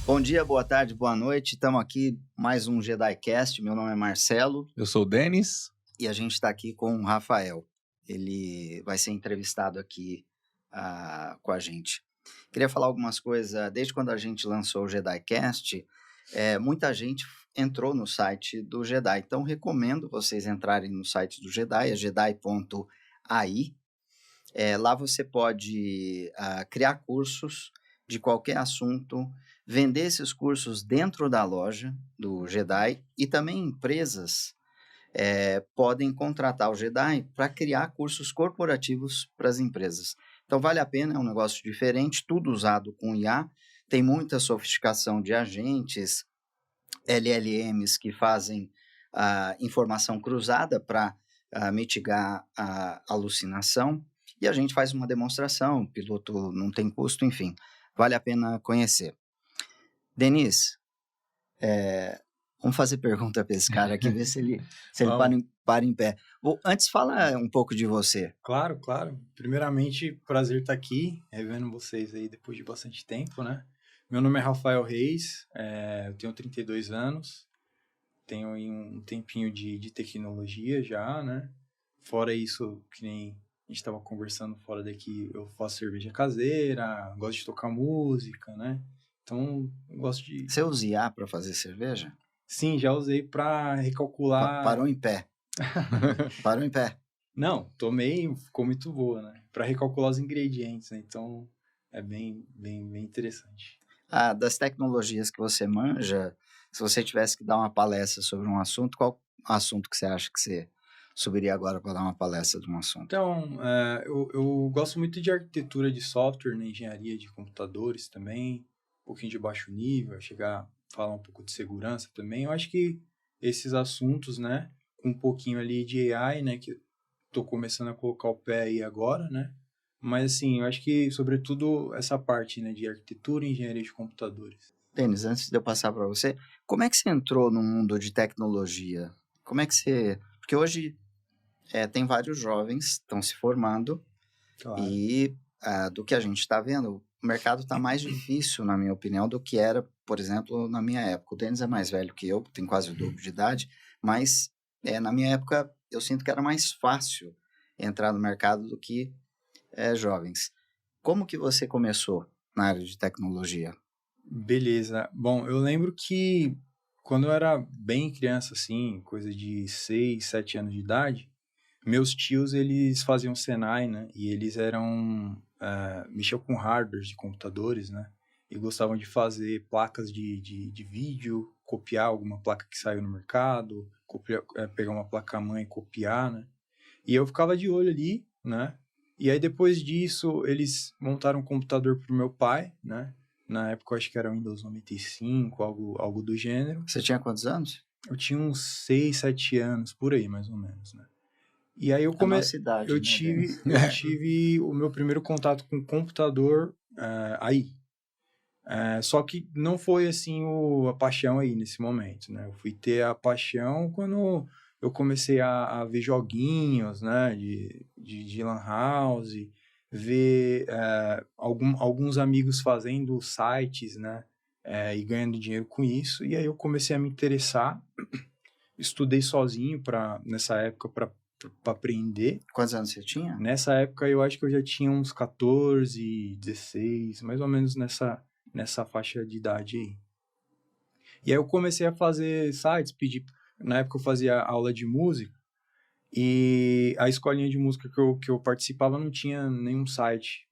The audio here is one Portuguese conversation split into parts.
Bom dia, boa tarde, boa noite. Estamos aqui mais um JediCast. Meu nome é Marcelo. Eu sou o Denis. E a gente está aqui com o Rafael. Ele vai ser entrevistado aqui com a gente. Queria falar algumas coisas. Desde quando a gente lançou o JediCast, muita gente entrou no site do Jedi. Então, recomendo vocês entrarem no site do Jedi, é jedi.ai. Lá você pode criar cursos de qualquer assunto, vender esses cursos dentro da loja do Jedi, e também empresas podem contratar o Jedi para criar cursos corporativos para as empresas. Então vale a pena, é um negócio diferente, tudo usado com IA, tem muita sofisticação de agentes, LLMs que fazem informação cruzada para mitigar a alucinação, e a gente faz uma demonstração, o piloto não tem custo, enfim, vale a pena conhecer. Denis, vamos fazer pergunta para esse cara aqui, ver se ele para em pé. Antes, fala um pouco de você. Claro. Primeiramente, prazer estar aqui, revendo vocês aí depois de bastante tempo, né? Meu nome é Rafael Reis, eu tenho 32 anos, tenho aí um tempinho de tecnologia já, né? Fora isso, que nem a gente estava conversando fora daqui, eu faço cerveja caseira, gosto de tocar música, né? Então, eu gosto de... Você usa IA para fazer cerveja? Sim, já usei para recalcular... Parou em pé. Parou em pé. Não, tomei, ficou muito boa, né? Para recalcular os ingredientes, né? Então, é bem interessante. Das tecnologias que você manja, se você tivesse que dar uma palestra sobre um assunto, qual assunto que você acha que você subiria agora para dar uma palestra de um assunto? Então, eu gosto muito de arquitetura de software, né? Engenharia de computadores também, um pouquinho de baixo nível, chegar a falar um pouco de segurança também. Eu acho que esses assuntos, né? Um pouquinho ali de AI, né? Que estou começando a colocar o pé aí agora, né? Mas, assim, eu acho que, sobretudo, essa parte, né, de arquitetura e engenharia de computadores. Denis, antes de eu passar para você, como é que você entrou no mundo de tecnologia? Como é que você... Porque hoje tem vários jovens que estão se formando, claro. E do que a gente está vendo, o mercado está mais difícil, na minha opinião, do que era, por exemplo, na minha época. O Denis é mais velho que eu, tem quase o dobro de idade, mas na minha época eu sinto que era mais fácil entrar no mercado do que jovens. Como que você começou na área de tecnologia? Beleza. Bom, eu lembro que quando eu era bem criança, assim, coisa de 6, 7 anos de idade, meus tios, eles faziam Senai, né? E eles mexiam com hardware de computadores, né? E gostavam de fazer placas de vídeo, copiar alguma placa que saiu no mercado, pegar uma placa-mãe e copiar, né? E eu ficava de olho ali, né? E aí, depois disso, eles montaram um computador pro meu pai, né? Na época, eu acho que era Windows 95, algo do gênero. Você tinha quantos anos? Eu tinha uns 6, 7 anos, por aí, mais ou menos, né? E aí eu tive o meu primeiro contato com o computador aí. Só que não foi assim a paixão aí nesse momento, né? Eu fui ter a paixão quando eu comecei a ver joguinhos, né? De Lan House, ver alguns amigos fazendo sites, né? E ganhando dinheiro com isso. E aí eu comecei a me interessar. Estudei sozinho nessa época para aprender. Quantos anos você tinha? Nessa época eu acho que eu já tinha uns 14, 16, mais ou menos nessa faixa de idade aí. E aí eu comecei a fazer sites, na época eu fazia aula de música, e a escolinha de música que eu participava não tinha nenhum site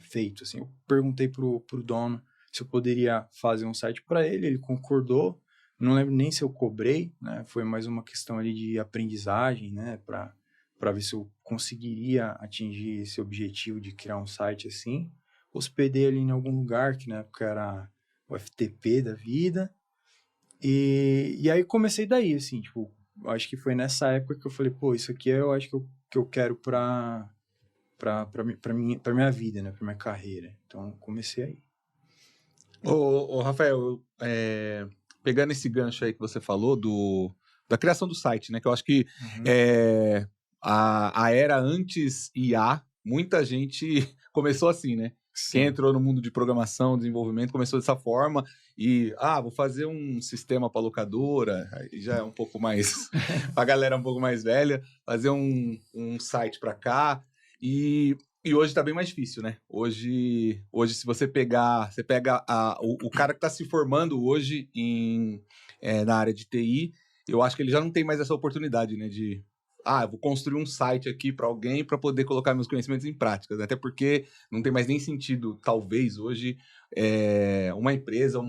feito, assim. Eu perguntei pro dono se eu poderia fazer um site para ele, ele concordou. Não lembro nem se eu cobrei, né? Foi mais uma questão ali de aprendizagem, né? Para ver se eu conseguiria atingir esse objetivo de criar um site assim. Hospedei ali em algum lugar, que na época era o FTP da vida. E aí comecei daí, assim, tipo, acho que foi nessa época que eu falei, pô, isso aqui eu acho que eu quero pra minha vida, né? Pra minha carreira. Então, comecei aí. Ô Rafael, pegando esse gancho aí que você falou da criação do site, né? Que eu acho que a era antes IA, muita gente começou assim, né? Quem entrou no mundo de programação, desenvolvimento, começou dessa forma e, vou fazer um sistema para locadora, aí já é um pouco mais, a galera um pouco mais velha, fazer um site para cá e hoje tá bem mais difícil, né? Hoje se você pega o cara que tá se formando hoje na área de TI, eu acho que ele já não tem mais essa oportunidade, né, de eu vou construir um site aqui para alguém para poder colocar meus conhecimentos em práticas. Até porque não tem mais nem sentido, talvez, hoje, uma empresa,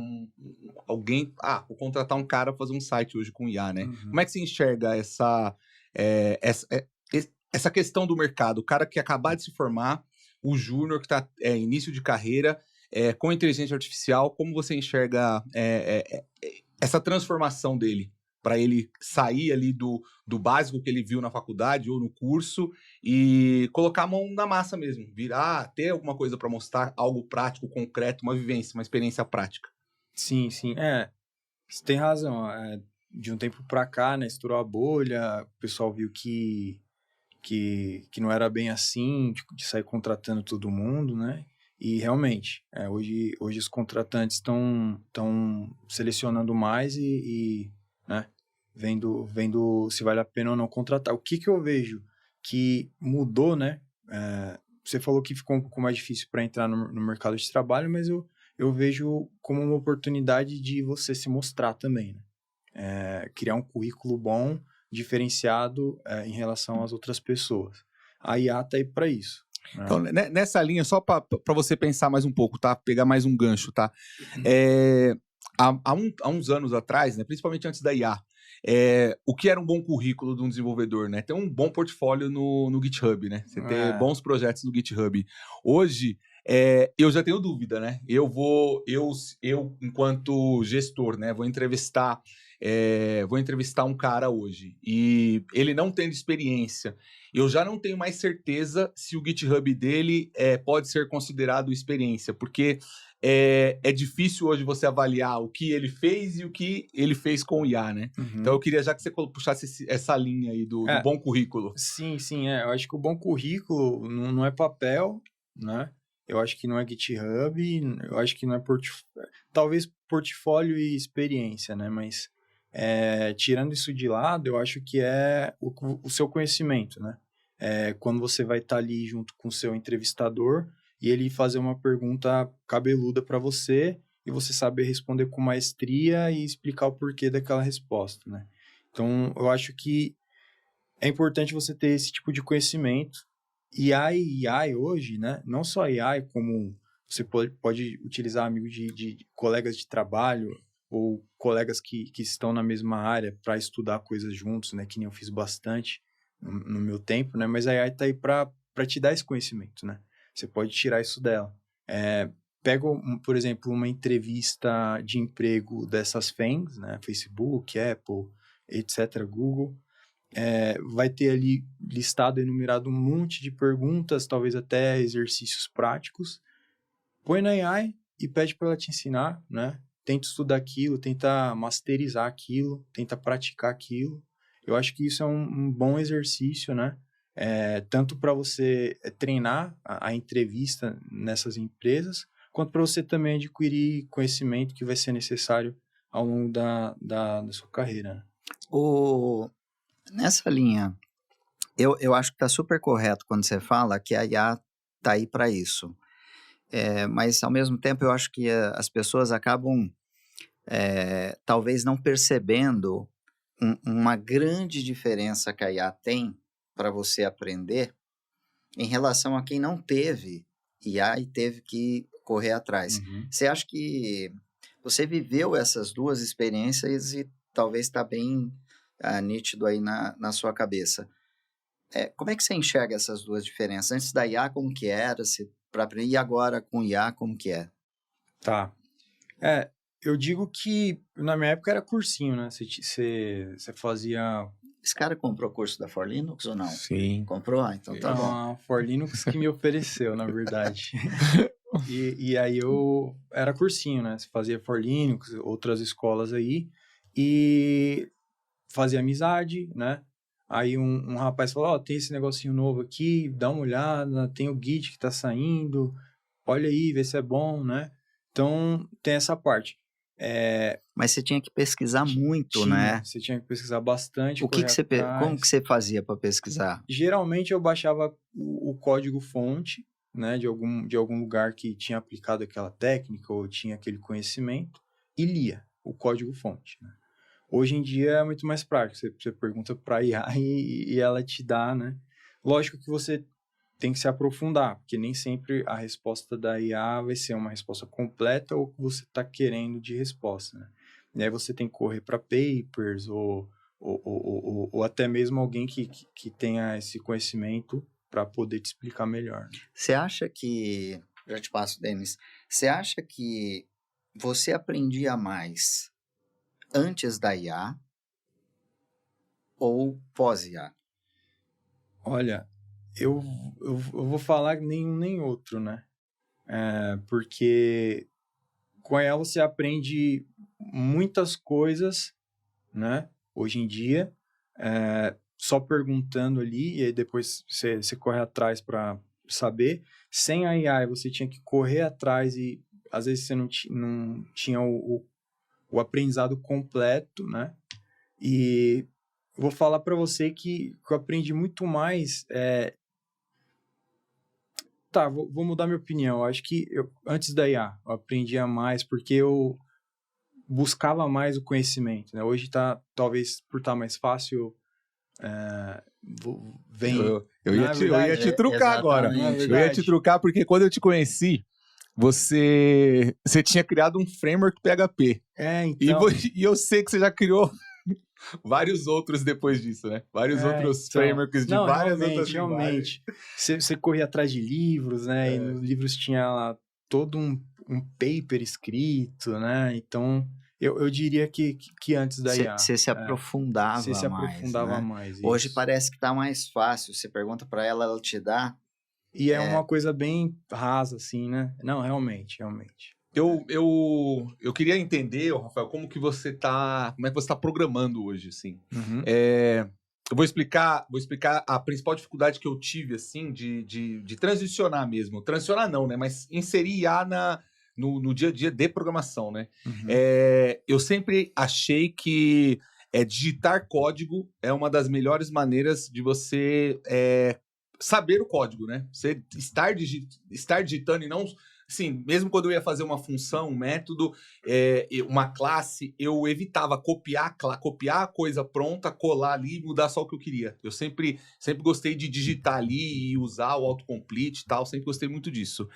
alguém... vou contratar um cara para fazer um site hoje com IA, né? Uhum. Como é que você enxerga essa questão do mercado? O cara que acabar de se formar, o júnior que está início de carreira, com inteligência artificial, como você enxerga essa transformação dele? Para ele sair ali do básico que ele viu na faculdade ou no curso e colocar a mão na massa mesmo, ter alguma coisa para mostrar, algo prático, concreto, uma vivência, uma experiência prática. Sim, você tem razão. De um tempo para cá, né, estourou a bolha, o pessoal viu que não era bem assim, de sair contratando todo mundo, né? E realmente, hoje os contratantes estão selecionando mais né, vendo se vale a pena ou não contratar. O que eu vejo que mudou, né? Você falou que ficou um pouco mais difícil para entrar no mercado de trabalho, mas eu vejo como uma oportunidade de você se mostrar também, né? Criar um currículo bom, diferenciado em relação às outras pessoas. A IA está aí para isso. Né? Então, nessa linha, só para você pensar mais um pouco, tá? Pegar mais um gancho, tá? Há uns anos atrás, né, principalmente antes da IA, o que era um bom currículo de um desenvolvedor, né? Ter um bom portfólio no GitHub, né? Você ter bons projetos no GitHub. Hoje, eu já tenho dúvida, né? Eu, enquanto gestor, né, vou entrevistar um cara hoje e ele não tendo experiência, eu já não tenho mais certeza se o GitHub dele pode ser considerado experiência, porque é difícil hoje você avaliar o que ele fez e o que ele fez com o IA, né? Uhum. Então eu queria já que você puxasse essa linha aí do bom currículo. Sim, eu acho que o bom currículo não é papel, né? Eu acho que não é GitHub, eu acho que não é talvez portfólio e experiência, né? Mas tirando isso de lado, eu acho que é o seu conhecimento, né? Quando você vai estar ali junto com o seu entrevistador e ele fazer uma pergunta cabeluda para você e você saber responder com maestria e explicar o porquê daquela resposta, né? Então, eu acho que é importante você ter esse tipo de conhecimento. E AI hoje, né? Não só AI, como você pode utilizar amigos de colegas de trabalho ou colegas que estão na mesma área para estudar coisas juntos, né? Que nem eu fiz bastante no meu tempo, né? Mas a AI está aí para te dar esse conhecimento, né? Você pode tirar isso dela. Pega, por exemplo, uma entrevista de emprego dessas FANGs, né? Facebook, Apple, etc., Google. Vai ter ali listado, enumerado um monte de perguntas, talvez até exercícios práticos. Põe na AI e pede para ela te ensinar, né? Tenta estudar aquilo, tenta masterizar aquilo, tenta praticar aquilo. Eu acho que isso é um bom exercício, né? Tanto para você treinar a entrevista nessas empresas, quanto para você também adquirir conhecimento que vai ser necessário ao longo da sua carreira. Né? Nessa linha, eu acho que está super correto quando você fala que a IA está aí para isso. Mas, ao mesmo tempo, eu acho que as pessoas acabam, talvez, não percebendo uma grande diferença que a IA tem para você aprender em relação a quem não teve IA e teve que correr atrás. Uhum. Você acha que você viveu essas duas experiências e talvez está bem nítido aí na sua cabeça. Como é que você enxerga essas duas diferenças? Antes da IA, como que era? Para aprender, e agora com IA, como que é? Tá. Eu digo que na minha época era cursinho, né? Você fazia... Esse cara comprou o curso da For Linux ou não? Sim. Comprou? Então tá bom. A For Linux que me ofereceu, na verdade. E aí eu era cursinho, né? Você fazia For Linux, outras escolas aí, e fazia amizade, né? Aí um rapaz falou, tem esse negocinho novo aqui, dá uma olhada, tem o Git que tá saindo, olha aí, vê se é bom, né? Então, tem essa parte. Mas você tinha que pesquisar muito, né? Você tinha que pesquisar bastante, O que correr que você, como que atrás. você fazia para pesquisar? Geralmente eu baixava o código-fonte, né, de algum lugar que tinha aplicado aquela técnica ou tinha aquele conhecimento e lia o código-fonte, né? Hoje em dia é muito mais prático, você pergunta para a IA e ela te dá, né? Lógico que você tem que se aprofundar, porque nem sempre a resposta da IA vai ser uma resposta completa ou o que você está querendo de resposta, né? E aí você tem que correr para papers ou até mesmo alguém que tenha esse conhecimento para poder te explicar melhor. Você acha que, já te passo, Denis, você acha que você aprendia mais antes da IA ou pós-IA? Olha, eu vou falar nenhum nem outro, né? Porque com ela você aprende muitas coisas, né? Hoje em dia, só perguntando ali, e aí depois você corre atrás para saber. Sem a AI, você tinha que correr atrás e às vezes você não tinha o aprendizado completo, né? E vou falar para você que eu aprendi muito mais. Tá, vou mudar minha opinião. Eu acho que antes da IA, eu aprendia mais porque eu buscava mais o conhecimento, né? Hoje talvez por estar mais fácil, vem... Eu Não ia é eu ia te verdade? trucar agora. Não é Exatamente. Eu ia te verdade? trucar porque quando eu te conheci, você tinha criado um framework PHP. Então... E eu sei que você já criou vários outros depois disso, né? Vários outros frameworks de Não, várias outras linguagens. realmente. Você corria atrás de livros, né? E nos livros tinha lá todo um paper escrito, né? Então, eu diria que antes da IA. Você se Você aprofundava se mais, aprofundava né? mais. Hoje Isso. parece que tá mais fácil. Você pergunta para ela, ela te dá. E é uma coisa bem rasa, assim, né? Não, realmente. Eu queria entender, ô, Rafael, como é que você tá programando hoje, assim. Uhum. Eu vou explicar a principal dificuldade que eu tive, assim, de transicionar mesmo. Transicionar não, né? Mas inserir IA no dia a dia de programação, né? Uhum. Eu sempre achei que digitar código é uma das melhores maneiras de você saber o código, né? Você estar digitando e não... Sim, mesmo quando eu ia fazer uma função, um método, uma classe, eu evitava copiar a coisa pronta, colar ali e mudar só o que eu queria. Eu sempre gostei de digitar ali e usar o autocomplete e tal, sempre gostei muito disso.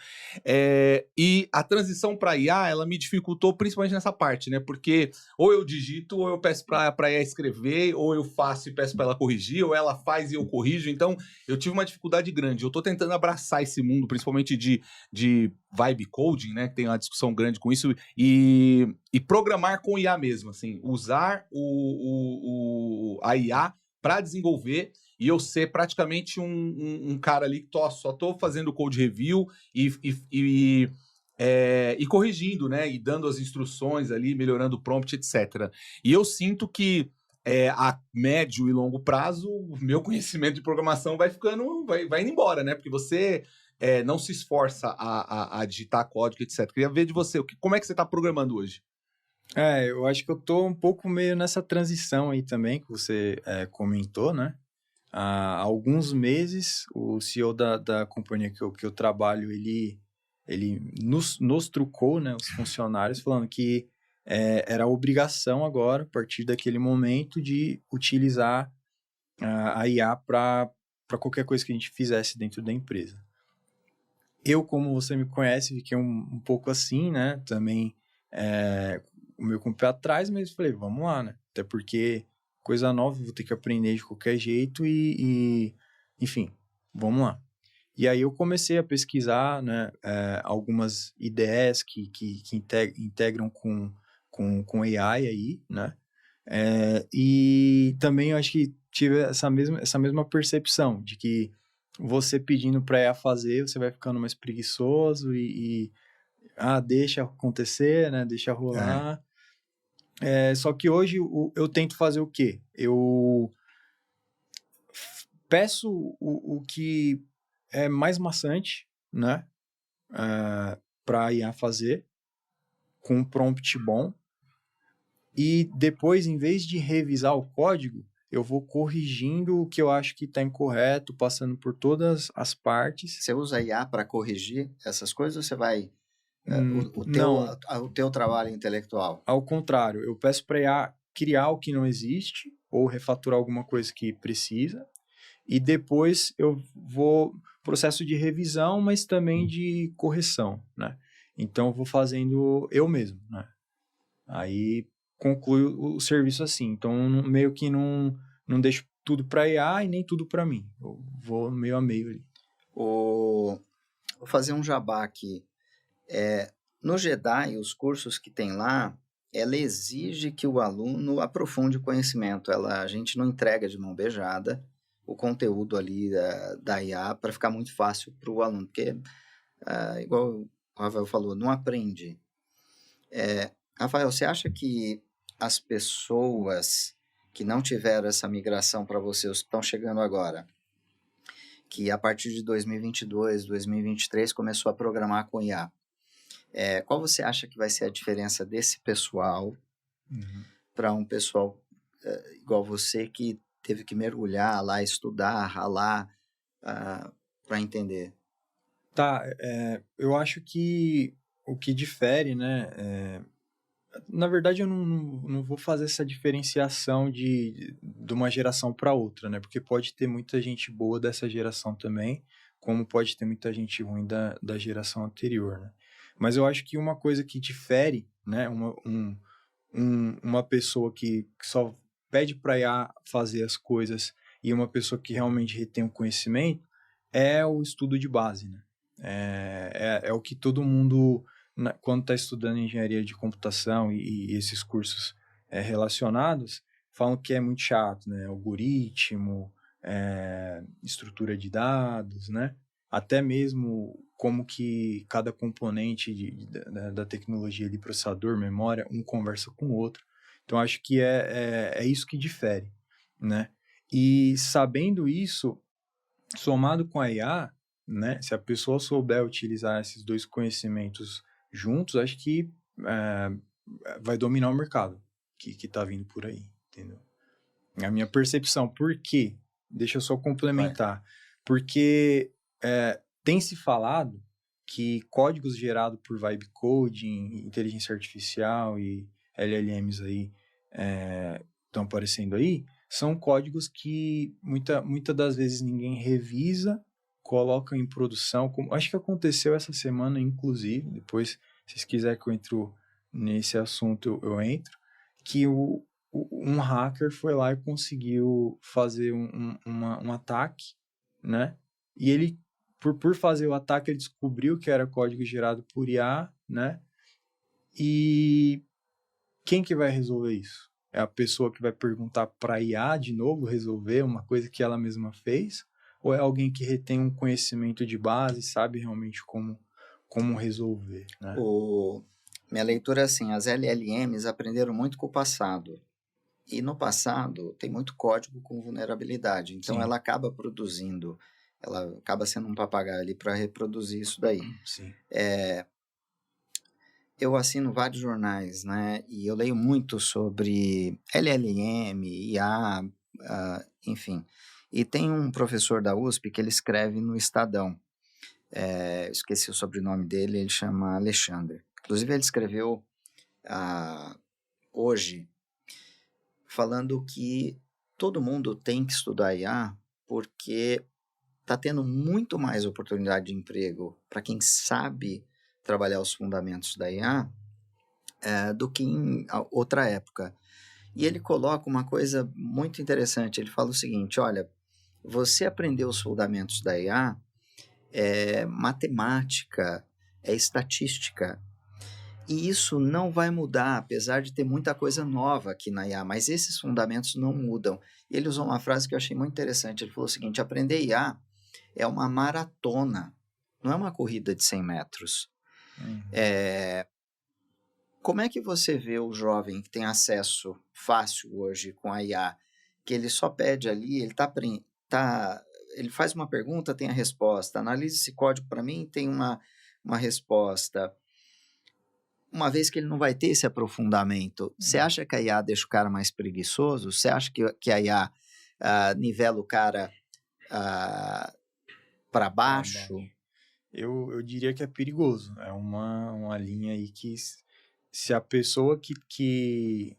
E a transição para IA, ela me dificultou principalmente nessa parte, né? Porque ou eu digito, ou eu peço para IA escrever, ou eu faço e peço para ela corrigir, ou ela faz e eu corrijo. Então, eu tive uma dificuldade grande. Eu tô tentando abraçar esse mundo, principalmente de vibe coding, né? Que tem uma discussão grande com isso, e programar com IA mesmo, assim, usar a IA para desenvolver e eu ser praticamente um cara ali que só tô fazendo code review e corrigindo, né? E dando as instruções ali, melhorando o prompt, etc. E eu sinto que a médio e longo prazo, o meu conhecimento de programação vai indo embora, né? Porque você não se esforça a digitar código, etc. Queria ver de você, como é que você está programando hoje? Eu acho que eu tô um pouco meio nessa transição aí também, que você comentou, né? Há alguns meses, o CEO da companhia que eu trabalho, ele nos trucou, né, os funcionários, falando que era obrigação agora, a partir daquele momento, de utilizar a IA para qualquer coisa que a gente fizesse dentro da empresa. Eu, como você me conhece, fiquei um pouco assim, né? Também o meu com o pé atrás, mas falei, vamos lá, né? Até porque coisa nova, vou ter que aprender de qualquer jeito enfim, vamos lá. E aí eu comecei a pesquisar, né, algumas ideias que integram com AI aí, né? E também eu acho que tive essa mesma percepção de que você pedindo para IA fazer, você vai ficando mais preguiçoso deixa acontecer, né? Deixa rolar. Só que hoje eu tento fazer o quê? Eu peço o que é mais maçante, né? para a IA fazer, com um prompt bom, e depois, em vez de revisar o código, eu vou corrigindo o que eu acho que está incorreto, passando por todas as partes. Você usa IA para corrigir essas coisas ou você vai... Não, o teu trabalho intelectual? ao contrário, eu peço para a IA criar o que não existe, ou refaturar alguma coisa que precisa, e depois eu vou processo de revisão, mas também de correção, né? Então eu vou fazendo eu mesmo, né? Aí conclui o serviço assim. Então meio que não deixo tudo para IA e nem tudo para mim. Eu vou meio a meio ali. Vou fazer um jabá aqui. No Jedi, os cursos que tem lá, ela exige que o aluno aprofunde o conhecimento. A gente não entrega de mão beijada o conteúdo ali da IA para ficar muito fácil para o aluno, porque, igual o Rafael falou, não aprende. Rafael, você acha que as pessoas que não tiveram essa migração para você, os que estão chegando agora, que a partir de 2022, 2023 começou a programar com IA, qual você acha que vai ser a diferença desse pessoal para um pessoal igual você que teve que mergulhar lá, estudar, ralar para entender? Tá, eu acho que o que difere, né? Na verdade, eu não vou fazer essa diferenciação de uma geração para outra, né? Porque pode ter muita gente boa dessa geração também, como pode ter muita gente ruim da geração anterior, né? Mas eu acho que uma coisa que difere, né? Uma pessoa que só pede para IA fazer as coisas e uma pessoa que realmente retém o conhecimento é o estudo de base, né? É o que todo mundo, quando está estudando engenharia de computação e esses cursos relacionados, falam que é muito chato, né? Algoritmo, estrutura de dados, né? Até mesmo como que cada componente da tecnologia de processador, memória, um conversa com o outro. Então, acho que é isso que difere, né? E sabendo isso, somado com a IA, né? Se a pessoa souber utilizar esses dois conhecimentos juntos, acho que vai dominar o mercado que está vindo por aí, entendeu? A minha percepção. Por quê? Deixa eu só complementar. Porque tem se falado que códigos gerados por vibe coding, inteligência artificial e LLMs aí estão aparecendo aí, são códigos que muita das vezes ninguém revisa, coloca em produção. Acho que aconteceu essa semana, inclusive, depois, se vocês quiserem que eu entre nesse assunto, eu entro, que um hacker foi lá e conseguiu fazer um ataque, né? E ele, por fazer o ataque, ele descobriu que era código gerado por IA, né? E quem que vai resolver isso? É a pessoa que vai perguntar para a IA de novo resolver uma coisa que ela mesma fez? Ou é alguém que retém um conhecimento de base e sabe realmente como resolver, né? Minha leitura é assim, as LLMs aprenderam muito com o passado. E no passado tem muito código com vulnerabilidade. Então Sim. ela acaba produzindo, ela acaba sendo um papagaio ali para reproduzir isso daí. Sim. Eu assino vários jornais, né? E eu leio muito sobre LLM, IA, enfim. E tem um professor da USP que ele escreve no Estadão. Esqueci o sobrenome dele, ele chama Alexandre. Inclusive ele escreveu hoje falando que todo mundo tem que estudar IA porque está tendo muito mais oportunidade de emprego para quem sabe trabalhar os fundamentos da IA do que em outra época. E ele coloca uma coisa muito interessante, ele fala o seguinte, olha, você aprendeu os fundamentos da IA, matemática, estatística, e isso não vai mudar, apesar de ter muita coisa nova aqui na IA, mas esses fundamentos não mudam. Ele usou uma frase que eu achei muito interessante, ele falou o seguinte, aprender IA é uma maratona, não é uma corrida de 100 metros. Como é que você vê o jovem que tem acesso fácil hoje com a IA, que ele só pede ali, ele faz uma pergunta, tem a resposta, analisa esse código para mim, tem uma uma resposta, uma vez que ele não vai ter esse aprofundamento, você acha que a IA deixa o cara mais preguiçoso? Você acha que a IA nivela o cara para baixo? Eu diria que é perigoso. É uma linha aí que se a pessoa que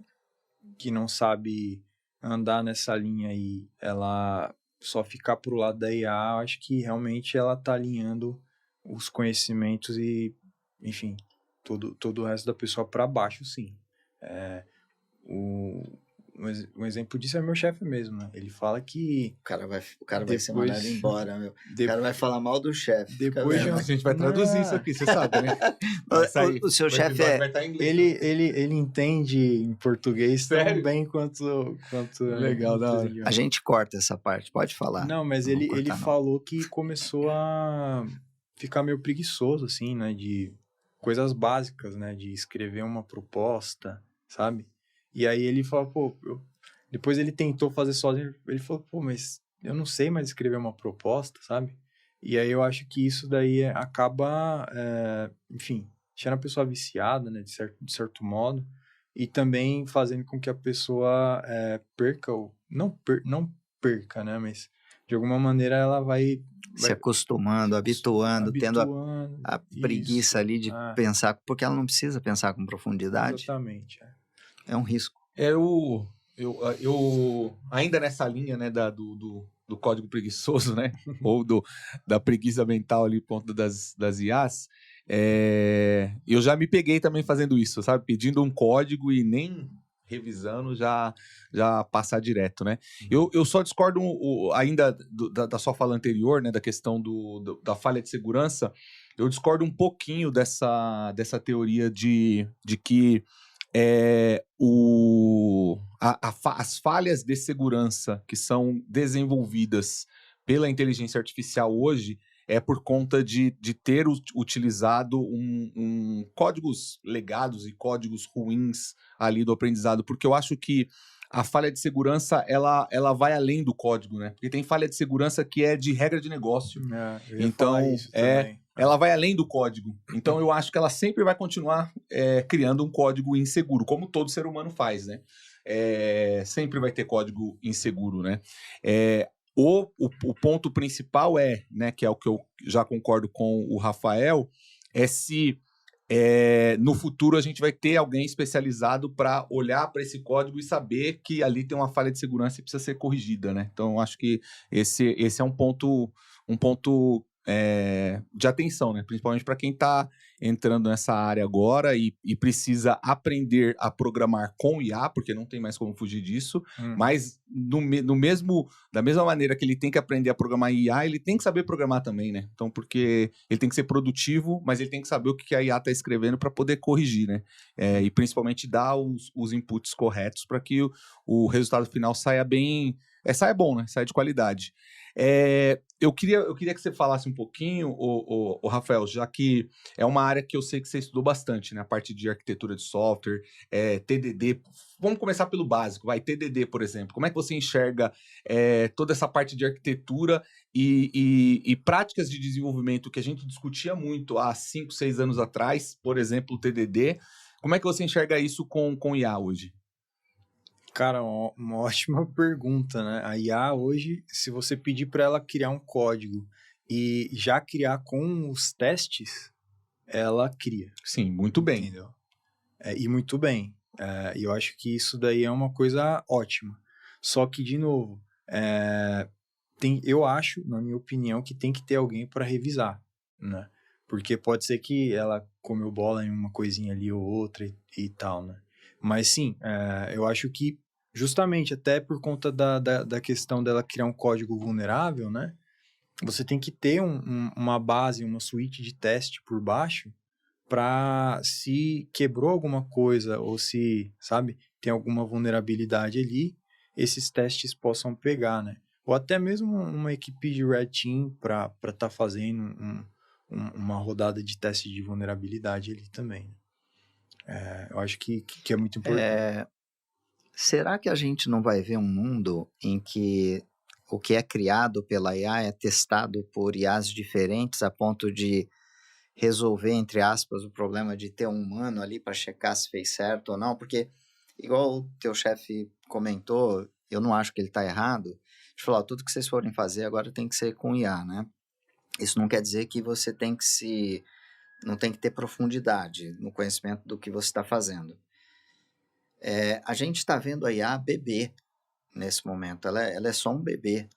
não sabe andar nessa linha aí, ela só ficar pro lado da IA, eu acho que realmente ela tá alinhando os conhecimentos e, enfim, todo o resto da pessoa para baixo, sim. Um exemplo disso é meu chefe mesmo, né? Ele fala que O cara vai ser mandado embora, meu. O cara vai falar mal do chefe. Depois A gente vai traduzir isso aqui, você sabe, né? O seu chefe vai estar em inglês. ele entende em português Sério? tão bem quanto Legal, da hora. A gente corta essa parte, pode falar. Não, mas Não vou ele cortar, não. falou que começou a ficar meio preguiçoso, assim, né? De coisas básicas, né? De escrever uma proposta, sabe? E aí ele falou, pô... Depois ele tentou fazer sozinho, ele falou, pô, mas eu não sei mais escrever uma proposta, sabe? E aí eu acho que isso daí acaba, enfim, deixando a pessoa viciada, né? De certo modo. E também fazendo com que a pessoa perca, não perca, né? Mas de alguma maneira ela vai se acostumando, habituando, tendo a preguiça ali de pensar, porque ela não precisa pensar com profundidade. Exatamente. É um risco. Eu ainda nessa linha, né, do código preguiçoso, né, ou da preguiça mental ali, ponto das IAs, eu já me peguei também fazendo isso, sabe, pedindo um código e nem revisando, já passar direto, né. Eu só discordo ainda da sua fala anterior, né, da questão da falha de segurança. Eu discordo um pouquinho dessa teoria de que as falhas de segurança que são desenvolvidas pela inteligência artificial hoje é por conta de ter utilizado códigos legados e códigos ruins ali do aprendizado, porque eu acho que a falha de segurança, ela vai além do código, né? Porque tem falha de segurança que é de regra de negócio. Então, ela vai além do código. Então, eu acho que ela sempre vai continuar criando um código inseguro, como todo ser humano faz, né? Sempre vai ter código inseguro, né? O ponto principal né, que é o que eu já concordo com o Rafael, se no futuro a gente vai ter alguém especializado para olhar para esse código e saber que ali tem uma falha de segurança e precisa ser corrigida, né? Então, eu acho que esse é um ponto de atenção, né? Principalmente para quem está entrando nessa área agora e precisa aprender a programar com IA, porque não tem mais como fugir disso, mas da mesma maneira que ele tem que aprender a programar IA, ele tem que saber programar também, né? Então, porque ele tem que ser produtivo, mas ele tem que saber o que a IA está escrevendo para poder corrigir, né? E principalmente dar os inputs corretos para que o resultado final saia bem, saia bom, né? Saia de qualidade. Eu queria que você falasse um pouquinho, o Rafael, já que é uma área que eu sei que você estudou bastante, né? A parte de arquitetura de software, TDD. Vamos começar pelo básico, TDD, por exemplo. Como é que você enxerga toda essa parte de arquitetura e práticas de desenvolvimento que a gente discutia muito há 5, 6 anos atrás, por exemplo, o TDD. Como é que você enxerga isso com IA hoje? Cara, uma ótima pergunta, né? A IA hoje, se você pedir para ela criar um código e já criar com os testes, ela cria. Sim, muito bem. Entendeu? E muito bem. E eu acho que isso daí é uma coisa ótima. Só que, de novo, eu acho, na minha opinião, que tem que ter alguém para revisar, né? Porque pode ser que ela comeu bola em uma coisinha ali ou outra e tal, né? Mas sim, eu acho que justamente até por conta da questão dela criar um código vulnerável, né? Você tem que ter uma base, uma suíte de teste por baixo para se quebrou alguma coisa ou se, sabe, tem alguma vulnerabilidade ali, esses testes possam pegar, né? Ou até mesmo uma equipe de Red Team para estar fazendo uma rodada de teste de vulnerabilidade ali também. Eu acho que é muito importante. Será que a gente não vai ver um mundo em que o que é criado pela IA é testado por IAs diferentes a ponto de resolver, entre aspas, o problema de ter um humano ali para checar se fez certo ou não, porque, igual o teu chefe comentou, eu não acho que ele está errado, de falar, tudo que vocês forem fazer agora tem que ser com IA, né? Isso não quer dizer que você não tem que ter profundidade no conhecimento do que você está fazendo. A gente está vendo a IA bebê nesse momento, ela é só um bebê.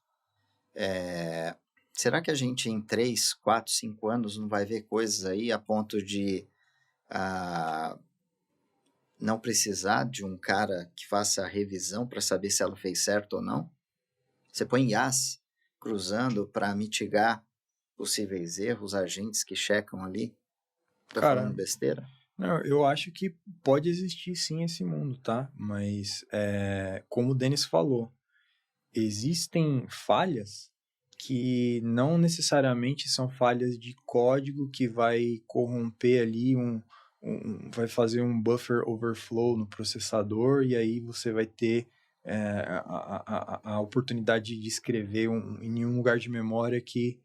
Será que a gente em 3, 4, 5 anos não vai ver coisas aí a ponto de não precisar de um cara que faça a revisão para saber se ela fez certo ou não? Você põe IAs cruzando para mitigar possíveis erros, agentes que checam ali? Tá Cara, falando besteira? não, eu acho que pode existir sim esse mundo, tá? Mas, como o Denis falou, existem falhas que não necessariamente são falhas de código que vai corromper ali vai fazer um buffer overflow no processador e aí você vai ter a oportunidade de escrever em um lugar de memória que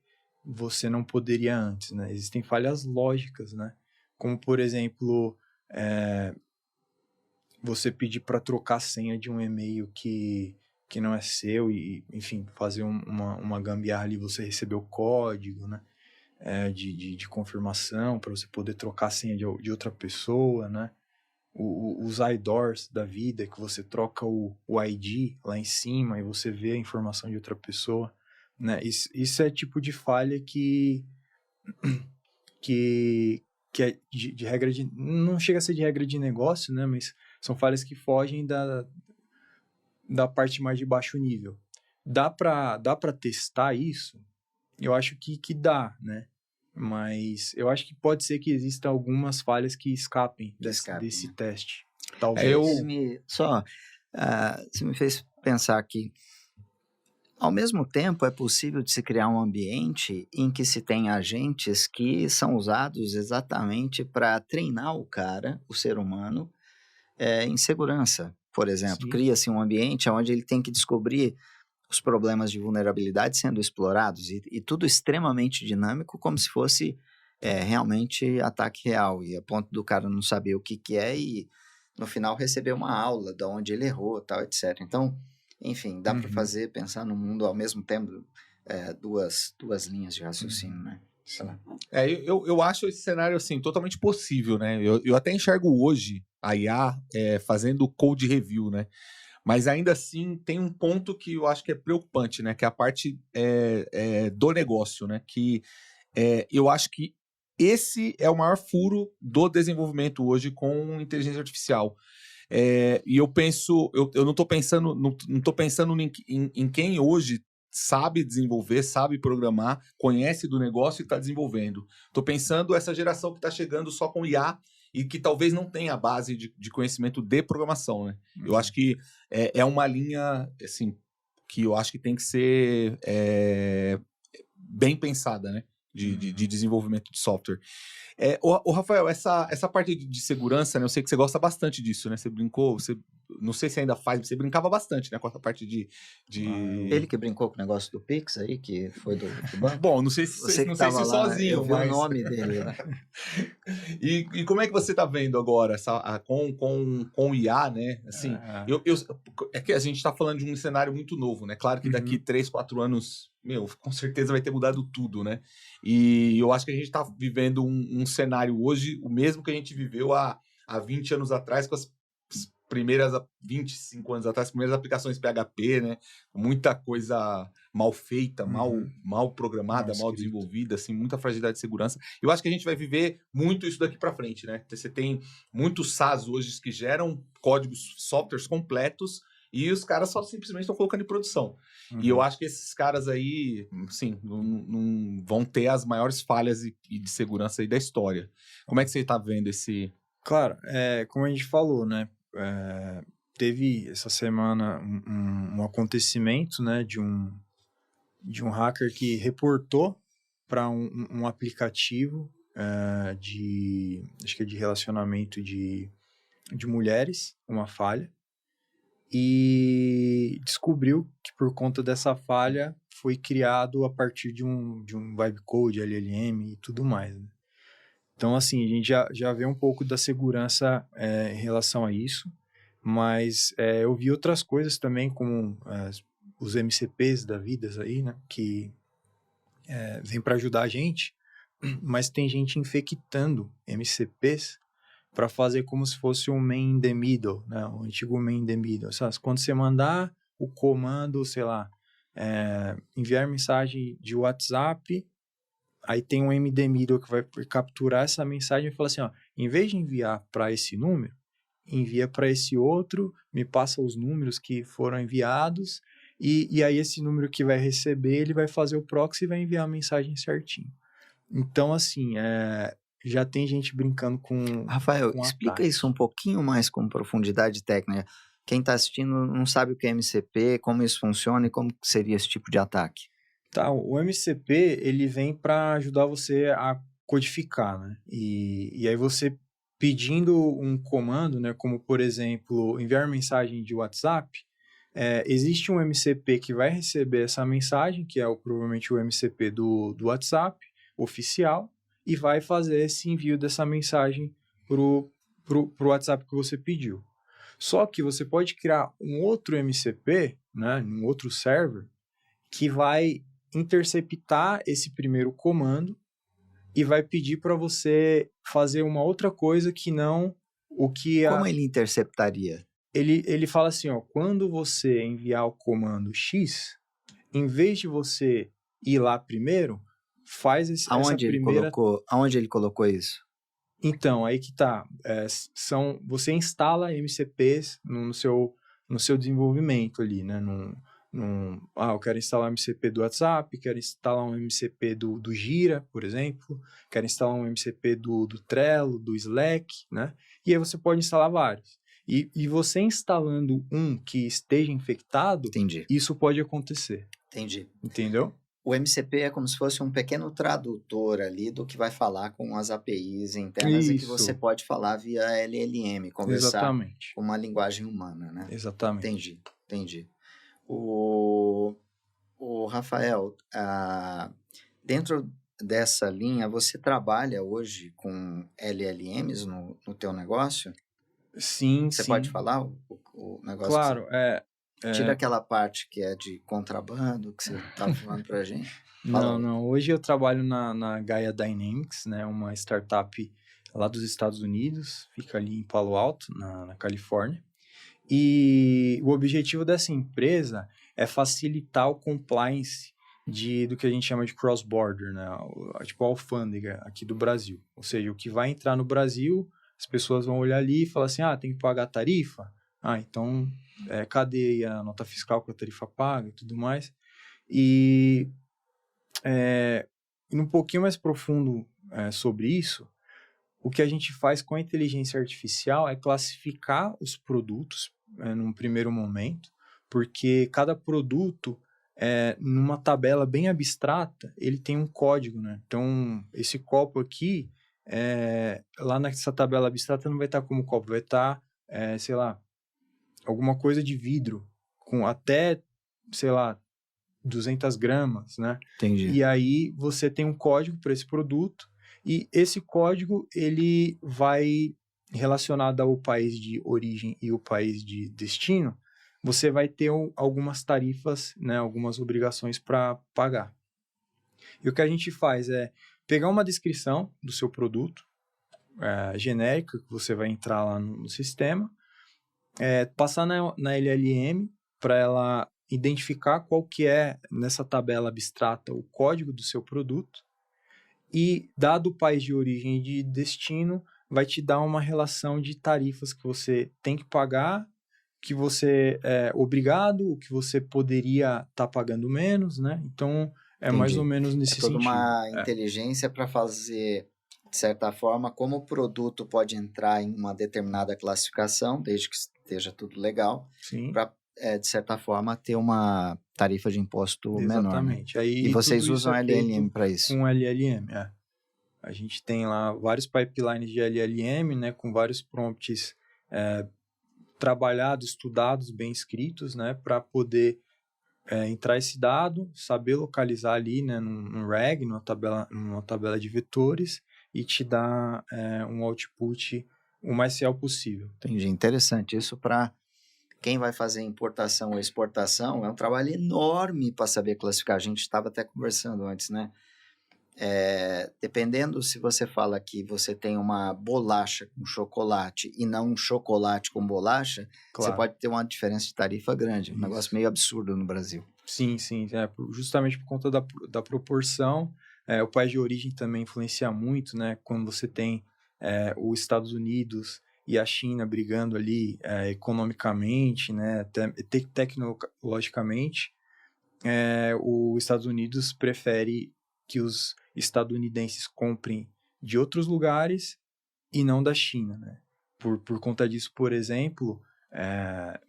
você não poderia antes, né? Existem falhas lógicas, né? Como, por exemplo, você pedir para trocar a senha de um e-mail que não é seu e, enfim, fazer uma gambiarra ali, você receber o código, né? De confirmação para você poder trocar a senha de outra pessoa, né? Os IDORs da vida, que você troca o ID lá em cima e você vê a informação de outra pessoa, né? Isso é tipo de falha que é de regra de... Não chega a ser de regra de negócio, né? Mas são falhas que fogem da parte mais de baixo nível. Dá pra testar isso? Eu acho que dá, né? Mas eu acho que pode ser que existam algumas falhas que escapem desse teste. Talvez. Você me fez pensar aqui. Ao mesmo tempo, é possível de se criar um ambiente em que se tem agentes que são usados exatamente para treinar o cara, o ser humano, em segurança. Por exemplo, cria-se um ambiente onde ele tem que descobrir os problemas de vulnerabilidade sendo explorados e tudo extremamente dinâmico, como se fosse realmente ataque real, e a ponto do cara não saber o que é e no final receber uma aula de onde ele errou, tal, etc. Então, enfim, dá para pensar no mundo ao mesmo tempo, duas linhas de raciocínio, né? Sei lá. Eu acho esse cenário assim totalmente possível, né? Eu até enxergo hoje a IA fazendo code review, né? Mas ainda assim tem um ponto que eu acho que é preocupante, né? Que é a parte do negócio, né? Que eu acho que esse é o maior furo do desenvolvimento hoje com inteligência artificial. E eu penso, eu não estou pensando, não tô pensando em quem hoje sabe desenvolver, sabe programar, conhece do negócio e está desenvolvendo. Estou pensando essa geração que está chegando só com IA e que talvez não tenha a base de conhecimento de programação, né? Eu acho que é uma linha, assim, que eu acho que tem que ser bem pensada, né? De desenvolvimento de software. O Rafael, essa parte de segurança, né? Eu sei que você gosta bastante disso, né? Você brincou, não sei se ainda faz, você brincava bastante, né? Com essa parte de... Ele que brincou com o negócio do Pix aí, que foi do banco? Bom, não sei se lá, sozinho, eu vi o nome dele lá. E como é que você tá vendo agora com o IA, né? Assim, é que a gente tá falando de um cenário muito novo, né? Claro que daqui 3, 4 anos, com certeza vai ter mudado tudo, né? E eu acho que a gente tá vivendo um cenário hoje, o mesmo que a gente viveu há 20 anos atrás, com as primeiras, 25 anos atrás, as primeiras aplicações PHP, né? Muita coisa mal feita, mal programada, mal desenvolvida, assim, muita fragilidade de segurança. Eu acho que a gente vai viver muito isso daqui para frente, né? Você tem muitos SaaS hoje que geram códigos, softwares completos e os caras só simplesmente estão colocando em produção. E eu acho que esses caras aí, sim, não vão ter as maiores falhas e de segurança aí da história. Como é que você está vendo esse... Claro, como a gente falou, né? Teve essa semana um acontecimento, né, de um hacker que reportou para um aplicativo acho que é de relacionamento de mulheres, uma falha, e descobriu que por conta dessa falha foi criado a partir de um bytecode, LLM e tudo mais, né? Então, assim, a gente já vê um pouco da segurança em relação a isso, mas eu vi outras coisas também, como os MCPs da vida aí, né, que vêm para ajudar a gente, mas tem gente infectando MCPs para fazer como se fosse um man in the middle, né, o antigo man in the middle. Sabe? Quando você mandar o comando, sei lá, enviar mensagem de WhatsApp, aí tem um MD Middle que vai capturar essa mensagem e falar assim, ó, em vez de enviar para esse número, envia para esse outro, me passa os números que foram enviados, e aí esse número que vai receber, ele vai fazer o proxy e vai enviar a mensagem certinho. Então, assim, já tem gente brincando com Rafael, com explica ataque. isso um pouquinho mais com profundidade técnica. Quem está assistindo não sabe o que é MCP, como isso funciona e como seria esse tipo de ataque. Tá, o MCP, ele vem para ajudar você a codificar, né? E aí você pedindo um comando, né? Como, por exemplo, enviar mensagem de WhatsApp, existe um MCP que vai receber essa mensagem, que é provavelmente o MCP do WhatsApp oficial, e vai fazer esse envio dessa mensagem pro WhatsApp que você pediu. Só que você pode criar um outro MCP, né? Um outro server, que vai interceptar esse primeiro comando e vai pedir para você fazer uma outra coisa que não o que Como ele interceptaria? ele fala assim, ó, quando você enviar o comando X, em vez de você ir lá primeiro, faz essa primeira... Aonde ele colocou isso? Então, aí que tá. Você instala MCPs no seu desenvolvimento ali, né? Eu quero instalar um MCP do WhatsApp, quero instalar um MCP do Gira, por exemplo, quero instalar um MCP do Trello, do Slack, né? E aí você pode instalar vários. E você instalando um que esteja infectado, Entendi. isso pode acontecer. Entendi. Entendeu? O MCP é como se fosse um pequeno tradutor ali do que vai falar com as APIs internas e que você pode falar via LLM, conversar Exatamente. com uma linguagem humana, né? Exatamente. Entendi. O Rafael, dentro dessa linha, você trabalha hoje com LLMs no teu negócio? Sim, Você sim. pode falar o negócio? Claro, Tira aquela parte que é de contrabando que você estava falando pra gente. Não. Hoje eu trabalho na Gaia Dynamics, né? Uma startup lá dos Estados Unidos, fica ali em Palo Alto, na Califórnia. E o objetivo dessa empresa é facilitar o compliance do que a gente chama de cross-border, né? Tipo a alfândega aqui do Brasil. Ou seja, o que vai entrar no Brasil, as pessoas vão olhar ali e falar assim, tem que pagar a tarifa? Então, cadê a nota fiscal que a tarifa paga e tudo mais? E um pouquinho mais profundo sobre isso, o que a gente faz com a inteligência artificial é classificar os produtos num primeiro momento, porque cada produto, numa tabela bem abstrata, ele tem um código, né? Então, esse copo aqui, lá nessa tabela abstrata não vai estar como copo, vai estar, sei lá, alguma coisa de vidro, com até, sei lá, 200 gramas, né? Entendi. E aí você tem um código para esse produto, e esse código, ele vai, relacionado ao país de origem e o país de destino, você vai ter algumas tarifas, né, algumas obrigações para pagar. E o que a gente faz é pegar uma descrição do seu produto, genérica, que você vai entrar lá no sistema, passar na LLM para ela identificar qual que é, nessa tabela abstrata, o código do seu produto, e, dado o país de origem e de destino, vai te dar uma relação de tarifas que você tem que pagar, que você é obrigado, o que você poderia estar pagando menos, né? Então, Entendi. mais ou menos nesse sentido. É toda uma inteligência para fazer, de certa forma, como o produto pode entrar em uma determinada classificação, desde que esteja tudo legal, para, de certa forma, ter uma tarifa de imposto menor. Exatamente. Né? Aí, e vocês usam LLM para isso? Com LLM, A gente tem lá vários pipelines de LLM, né, com vários prompts trabalhados, estudados, bem escritos, né, para poder entrar esse dado, saber localizar ali, né, num RAG, numa tabela de vetores, e te dar um output o mais fiel possível. Entendi, interessante. Isso para quem vai fazer importação ou exportação é um trabalho enorme para saber classificar. A gente estava até conversando antes, né? Dependendo se você fala que você tem uma bolacha com chocolate e não um chocolate com bolacha, Claro. você pode ter uma diferença de tarifa grande. Um Isso. negócio meio absurdo no Brasil. Sim, justamente por conta da proporção. O país de origem também influencia muito, né? Quando você tem os Estados Unidos e a China brigando ali economicamente, né? Tecnologicamente, os Estados Unidos prefere que os estadunidenses comprem de outros lugares e não da China, né? Por conta disso, por exemplo,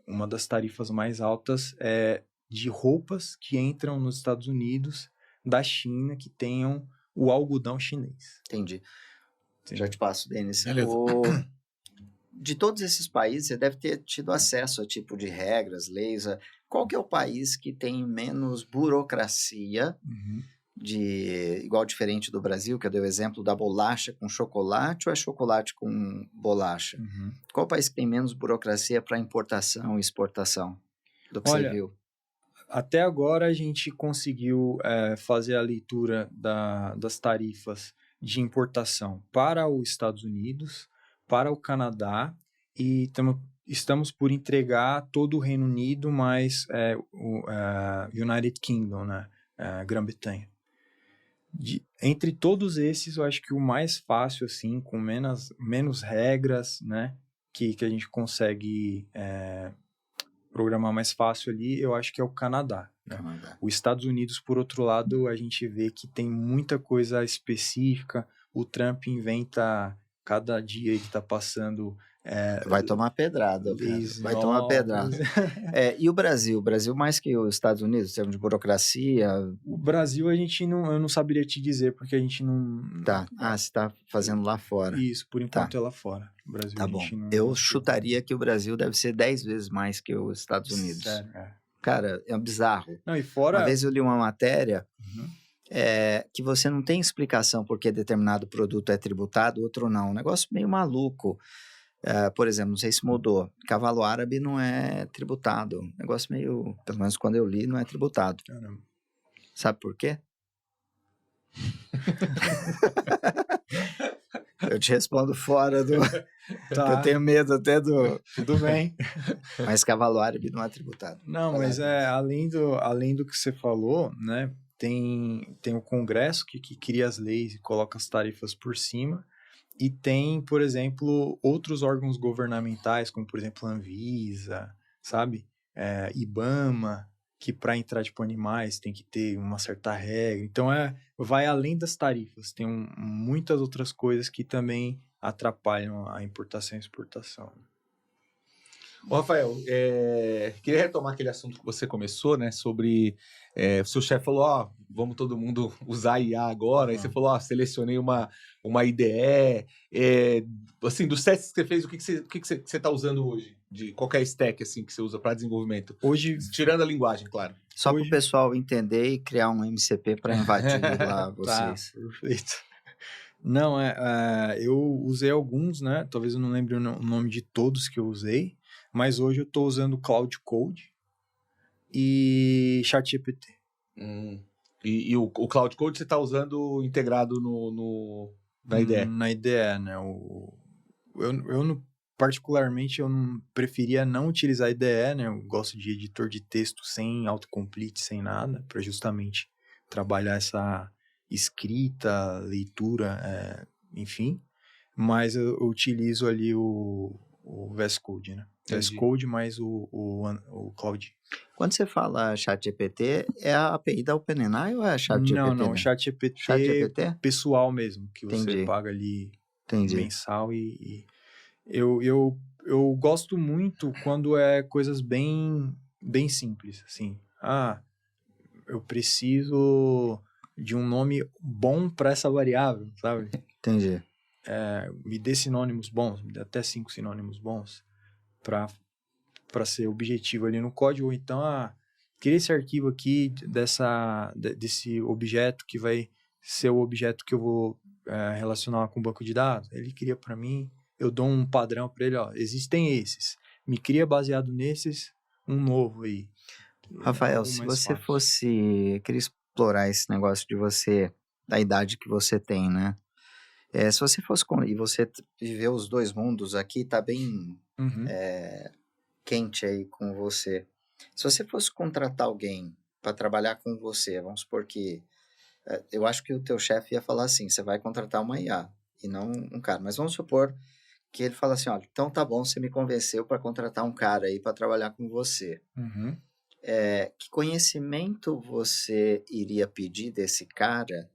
uma das tarifas mais altas é de roupas que entram nos Estados Unidos da China que tenham o algodão chinês. Entendi. Sim. Já te passo, Denis. Beleza. De todos esses países, você deve ter tido acesso a tipo de regras, leis. Qual que é o país que tem menos burocracia, igual diferente do Brasil, que eu dei o exemplo da bolacha com chocolate ou é chocolate com bolacha? Qual o país que tem menos burocracia para importação e exportação do que você viu? Até agora a gente conseguiu fazer a leitura das tarifas de importação para os Estados Unidos, para o Canadá e estamos por entregar todo o Reino Unido mais o United Kingdom, né? Grã-Bretanha. Entre todos esses, eu acho que o mais fácil, assim, com menos regras, né? Que a gente consegue programar mais fácil ali, eu acho que é o Canadá. Né? Os Estados Unidos, por outro lado, a gente vê que tem muita coisa específica. O Trump inventa, cada dia que está passando... vai tomar pedrada, vai tomar pedrada. E o Brasil? O Brasil mais que os Estados Unidos, em termos de burocracia? O Brasil, eu não saberia te dizer, porque a gente não... Tá, você está fazendo lá fora. Isso, por enquanto é lá fora. O Brasil, tá bom. Eu chutaria que o Brasil deve ser 10 vezes mais que os Estados Unidos. Sério, Cara, é um bizarro. Não, e fora... Uma vez eu li uma matéria que você não tem explicação por que determinado produto é tributado, outro não. Um negócio meio maluco. Por exemplo, não sei se mudou. Cavalo árabe não é tributado. Negócio meio... Pelo menos quando eu li, não é tributado. Caramba. Sabe por quê? Eu te respondo fora do... Tá. Eu tenho medo até do... Tudo bem. Mas cavalo árabe não é tributado. Não, mas além do que você falou, né? Tem o Congresso que cria as leis e coloca as tarifas por cima. E tem, por exemplo, outros órgãos governamentais, como, por exemplo, a Anvisa, sabe? IBAMA, que para entrar, tipo, animais tem que ter uma certa regra. Então, vai além das tarifas. Tem muitas outras coisas que também atrapalham a importação e exportação. Ô, Rafael, queria retomar aquele assunto que você começou, né? Sobre o seu chefe falou, vamos todo mundo usar IA agora. Aí você falou, selecionei uma IDE. Assim, dos testes que você fez, o que você está usando hoje? De qualquer stack assim, que você usa para desenvolvimento? Hoje, tirando a linguagem, claro. Só para o pessoal entender e criar um MCP para invadir lá vocês. Tá, perfeito. Não, eu usei alguns, né? Talvez eu não lembre o nome de todos que eu usei, mas hoje eu estou usando Cloud Code e ChatGPT. E o Cloud Code você está usando integrado na IDE? Na IDE, né? Particularmente, eu preferia não utilizar IDE, né? Eu gosto de editor de texto sem autocomplete, sem nada, para justamente trabalhar essa escrita, leitura, enfim. Mas eu utilizo ali o VS Code, né? VS Code mais o Cloud. Quando você fala ChatGPT, é a API da OpenAI ou é a ChatGPT? Não, ChatGPT pessoal mesmo, que você paga ali mensal e eu gosto muito quando é coisas bem simples, assim. Eu preciso de um nome bom para essa variável, sabe? Entendi. Me dê sinônimos bons, me dê até 5 sinônimos bons para ser objetivo ali no código. Ou então, cria esse arquivo aqui desse objeto que vai ser o objeto que eu vou relacionar com o banco de dados. Ele cria para mim, eu dou um padrão para ele, ó, existem esses. Me cria baseado nesses um novo aí. Rafael, Algo se mais você fácil. fosse... Queria explorar esse negócio de você, da idade que você tem, né? Se você fosse... E você viveu os dois mundos aqui, tá bem Uhum. quente aí com você. Se você fosse contratar alguém para trabalhar com você, vamos supor que... eu acho que o teu chefe ia falar assim, você vai contratar uma IA e não um cara. Mas vamos supor que ele fala assim, olha, então tá bom, você me convenceu para contratar um cara aí para trabalhar com você. Uhum. Que conhecimento você iria pedir desse cara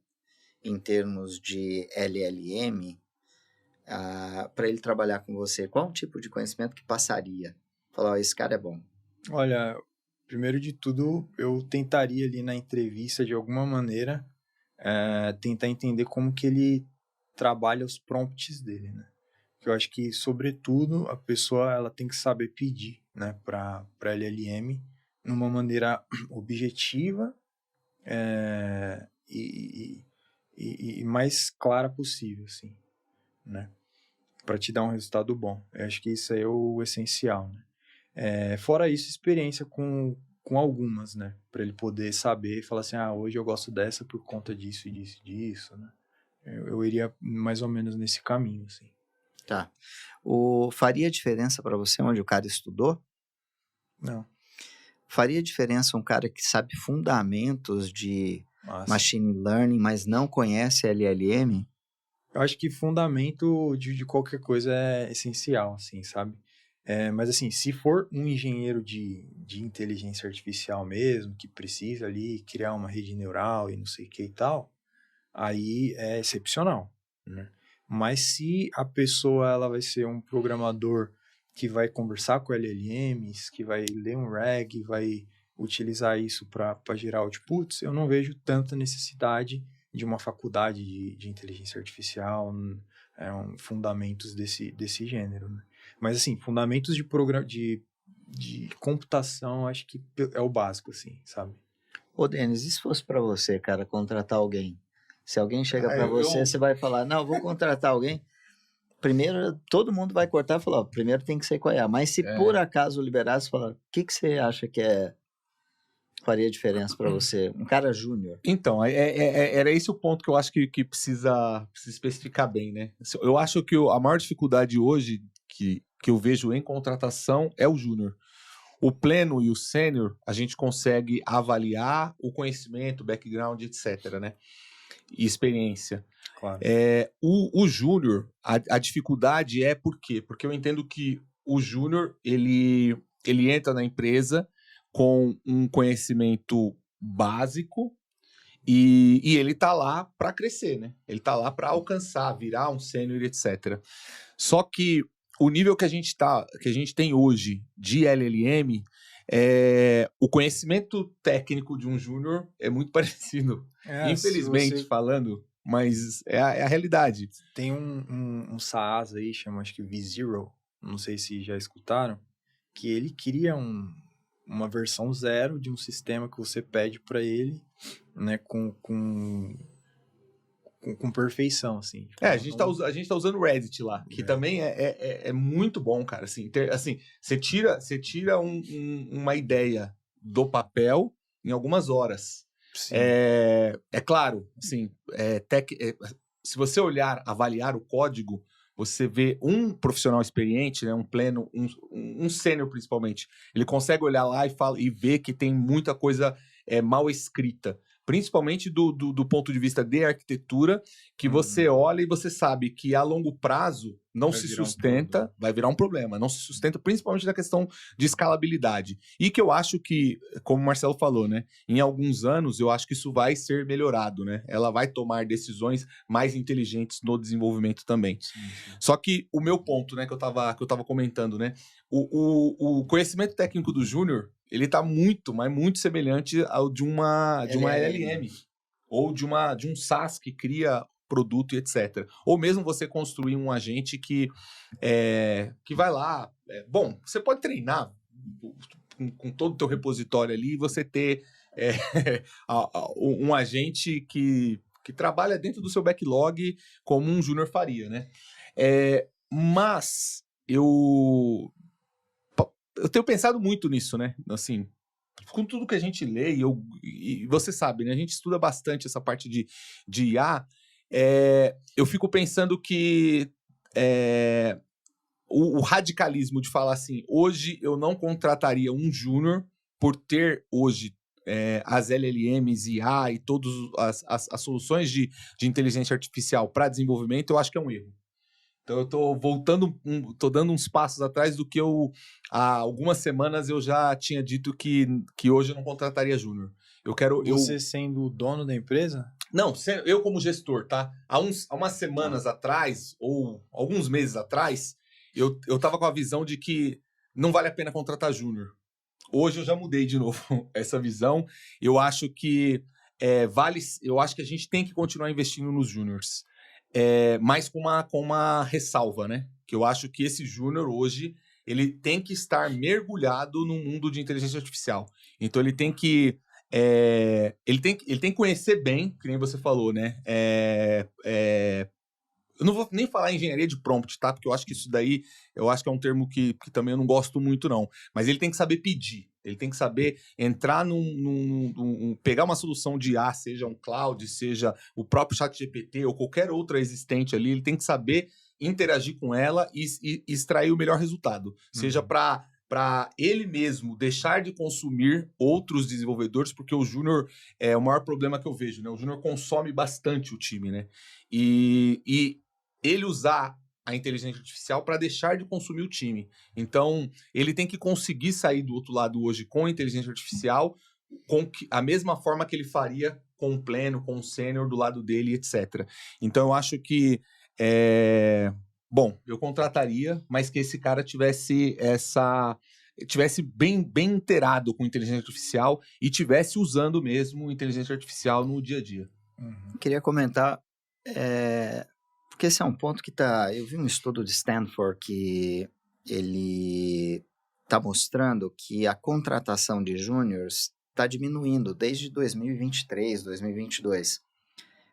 em termos de LLM para ele trabalhar com você? Qual o tipo de conhecimento que passaria? Falar, ó, esse cara é bom. Olha, primeiro de tudo, eu tentaria ali na entrevista, de alguma maneira, tentar entender como que ele trabalha os prompts dele, né? Eu acho que, sobretudo, a pessoa ela tem que saber pedir, né, para LLM numa maneira objetiva e mais clara possível, assim, né? Para te dar um resultado bom. Eu acho que isso aí é o essencial, né? Fora isso, experiência com algumas, né? Para ele poder saber e falar assim, hoje eu gosto dessa por conta disso e disso e disso, né? Eu iria mais ou menos nesse caminho, assim. Tá. Faria diferença para você onde o cara estudou? Não. Faria diferença um cara que sabe fundamentos de Massa. machine learning, mas não conhece LLM? Eu acho que fundamento de qualquer coisa é essencial, assim, sabe? Mas, assim, se for um engenheiro de inteligência artificial mesmo, que precisa ali criar uma rede neural e não sei o que e tal, aí é excepcional, né? Mas se a pessoa ela vai ser um programador que vai conversar com LLMs, que vai ler um RAG, vai utilizar isso para gerar outputs, eu não vejo tanta necessidade de uma faculdade de inteligência artificial, fundamentos desse gênero, né? Mas, assim, fundamentos de computação, acho que é o básico, assim, sabe? Ô, Denis, e se fosse para você, cara, contratar alguém? Se alguém chega para você, você vai falar, não, vou contratar alguém. Primeiro, todo mundo vai cortar e falar, ó, primeiro tem que ser com a IA. Mas se por acaso liberasse, falar, o que você acha que faria diferença para você? Um cara júnior. Então, era esse o ponto que eu acho que precisa especificar bem, né? Eu acho que a maior dificuldade hoje que eu vejo em contratação é o júnior. O pleno e o sênior, a gente consegue avaliar o conhecimento, background, etc., né? E experiência. Claro. O júnior, a dificuldade é por quê? Porque eu entendo que o júnior, ele entra na empresa com um conhecimento básico e ele tá lá para crescer, né? Ele tá lá para alcançar, virar um sênior, etc. Só que o nível que a gente tem hoje de LLM, o conhecimento técnico de um júnior é muito parecido. Infelizmente, falando, mas é a realidade. Tem um SaaS aí, chama acho que V0, não sei se já escutaram, que ele cria uma versão 0 de um sistema que você pede para ele, né, com perfeição, assim. A gente tá usando o Reddit lá, que também é muito bom, cara. Assim, você tira uma ideia do papel em algumas horas. Sim. É claro, assim, se você avaliar o código, você vê um profissional experiente, né, um pleno, um sênior principalmente, ele consegue olhar lá e ver que tem muita coisa mal escrita. Principalmente do ponto de vista de arquitetura, que você olha e você sabe que a longo prazo não se sustenta, vai virar um problema, não se sustenta principalmente na questão de escalabilidade. E que eu acho que, como o Marcelo falou, né, em alguns anos eu acho que isso vai ser melhorado, né? Ela vai tomar decisões mais inteligentes no desenvolvimento também. Sim. Só que o meu ponto, né, que eu tava comentando, né, o conhecimento técnico do júnior, ele tá muito, mas muito semelhante ao de uma LLM ou de um SaaS que cria produto e etc. Ou mesmo você construir um agente que vai lá. Bom, você pode treinar com todo o teu repositório ali e você ter um agente que que trabalha dentro do seu backlog como um júnior faria, né? Mas eu tenho pensado muito nisso, né? Assim, com tudo que a gente lê, e você sabe, né? A gente estuda bastante essa parte de IA. Eu fico pensando que o radicalismo de falar assim, hoje eu não contrataria um júnior por ter hoje as LLMs, IA e todas as soluções de inteligência artificial para desenvolvimento, eu acho que é um erro. Então eu tô voltando, tô dando uns passos atrás do que há algumas semanas eu já tinha dito que hoje eu não contrataria júnior. Você sendo o dono da empresa? Não, eu como gestor, tá? Há umas semanas atrás, ou alguns meses atrás, eu tava com a visão de que não vale a pena contratar júnior. Hoje eu já mudei de novo essa visão. Eu acho que eu acho que a gente tem que continuar investindo nos júniors. Mas com uma ressalva, né? Que eu acho que esse júnior hoje, ele tem que estar mergulhado no mundo de inteligência artificial. Então ele tem que conhecer bem, que nem você falou, né? Eu não vou nem falar engenharia de prompt, tá? Porque eu acho que isso daí, eu acho que é um termo que também eu não gosto muito, não. Mas ele tem que saber pedir. Ele tem que saber entrar pegar uma solução de IA, seja um cloud, seja o próprio ChatGPT ou qualquer outra existente ali, ele tem que saber interagir com ela e extrair o melhor resultado. Seja para ele mesmo deixar de consumir outros desenvolvedores, porque o júnior é o maior problema que eu vejo, né? O júnior consome bastante o time, né? E ele usar a inteligência artificial para deixar de consumir o time. Então, ele tem que conseguir sair do outro lado hoje com a inteligência artificial com a mesma forma que ele faria com o pleno, com o sênior do lado dele, etc. Então, eu acho que bom, eu contrataria, mas que esse cara tivesse bem inteirado com inteligência artificial e tivesse usando mesmo inteligência artificial no dia a dia. Queria comentar, porque esse é um ponto que eu vi um estudo de Stanford que ele está mostrando que a contratação de júniors está diminuindo desde 2023, 2022.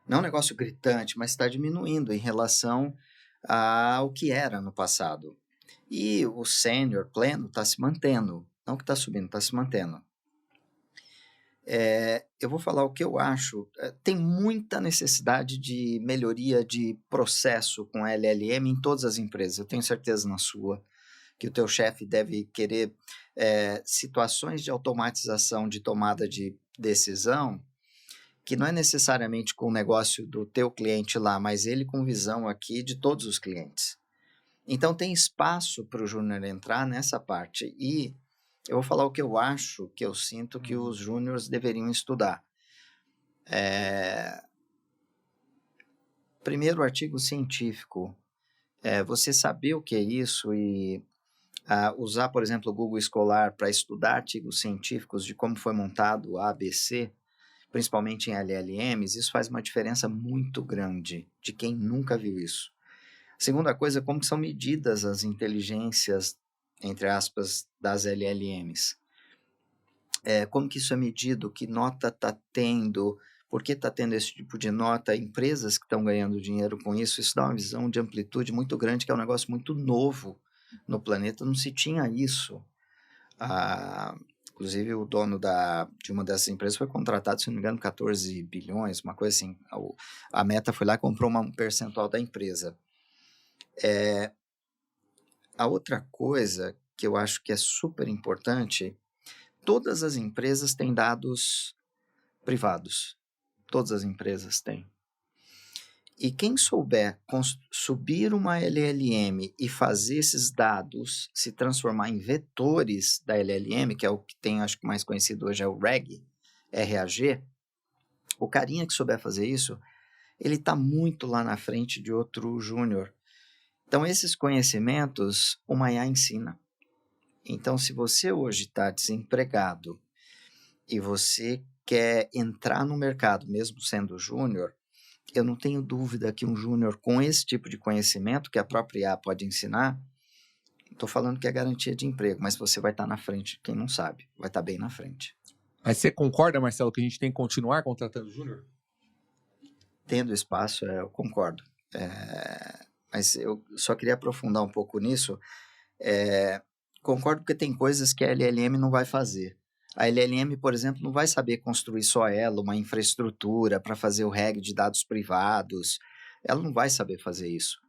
Não é um negócio gritante, mas está diminuindo em relação ao que era no passado. E o sênior pleno está se mantendo. Não que está subindo, está se mantendo. Eu vou falar o que eu acho. Tem muita necessidade de melhoria de processo com LLM em todas as empresas. Eu tenho certeza na sua que o teu chefe deve querer situações de automatização de tomada de decisão que não é necessariamente com o negócio do teu cliente lá, mas ele com visão aqui de todos os clientes. Então tem espaço para o júnior entrar nessa parte e eu vou falar o que eu acho, que eu sinto que os júniors deveriam estudar. Primeiro, artigo científico. Você saber o que é isso e usar, por exemplo, o Google Escolar para estudar artigos científicos de como foi montado o ABC, principalmente em LLMs, isso faz uma diferença muito grande de quem nunca viu isso. Segunda coisa, como são medidas as inteligências, entre aspas, das LLMs. Como que isso é medido, que nota está tendo, por que está tendo esse tipo de nota, empresas que estão ganhando dinheiro com isso dá uma visão de amplitude muito grande, que é um negócio muito novo no planeta, não se tinha isso. Inclusive, o dono de uma dessas empresas foi contratado, se não me engano, 14 bilhões, uma coisa assim. A Meta foi lá e comprou um percentual da empresa. A outra coisa que eu acho que é super importante, todas as empresas têm dados privados. Todas as empresas têm. E quem souber subir uma LLM e fazer esses dados se transformar em vetores da LLM, que é o que tem, acho que mais conhecido hoje é o RAG, o carinha que souber fazer isso, ele está muito lá na frente de outro júnior. Então, esses conhecimentos, uma IA ensina. Então, se você hoje está desempregado e você quer entrar no mercado, mesmo sendo júnior, eu não tenho dúvida que um júnior com esse tipo de conhecimento que a própria IA pode ensinar, estou falando que é garantia de emprego, mas você vai estar na frente, quem não sabe, vai estar bem na frente. Mas você concorda, Marcelo, que a gente tem que continuar contratando júnior? tendo espaço, eu concordo. Mas eu só queria aprofundar um pouco nisso. Concordo porque tem coisas que a LLM não vai fazer. A LLM, por exemplo, não vai saber construir só ela, uma infraestrutura para fazer o REG de dados privados. Ela não vai saber fazer isso.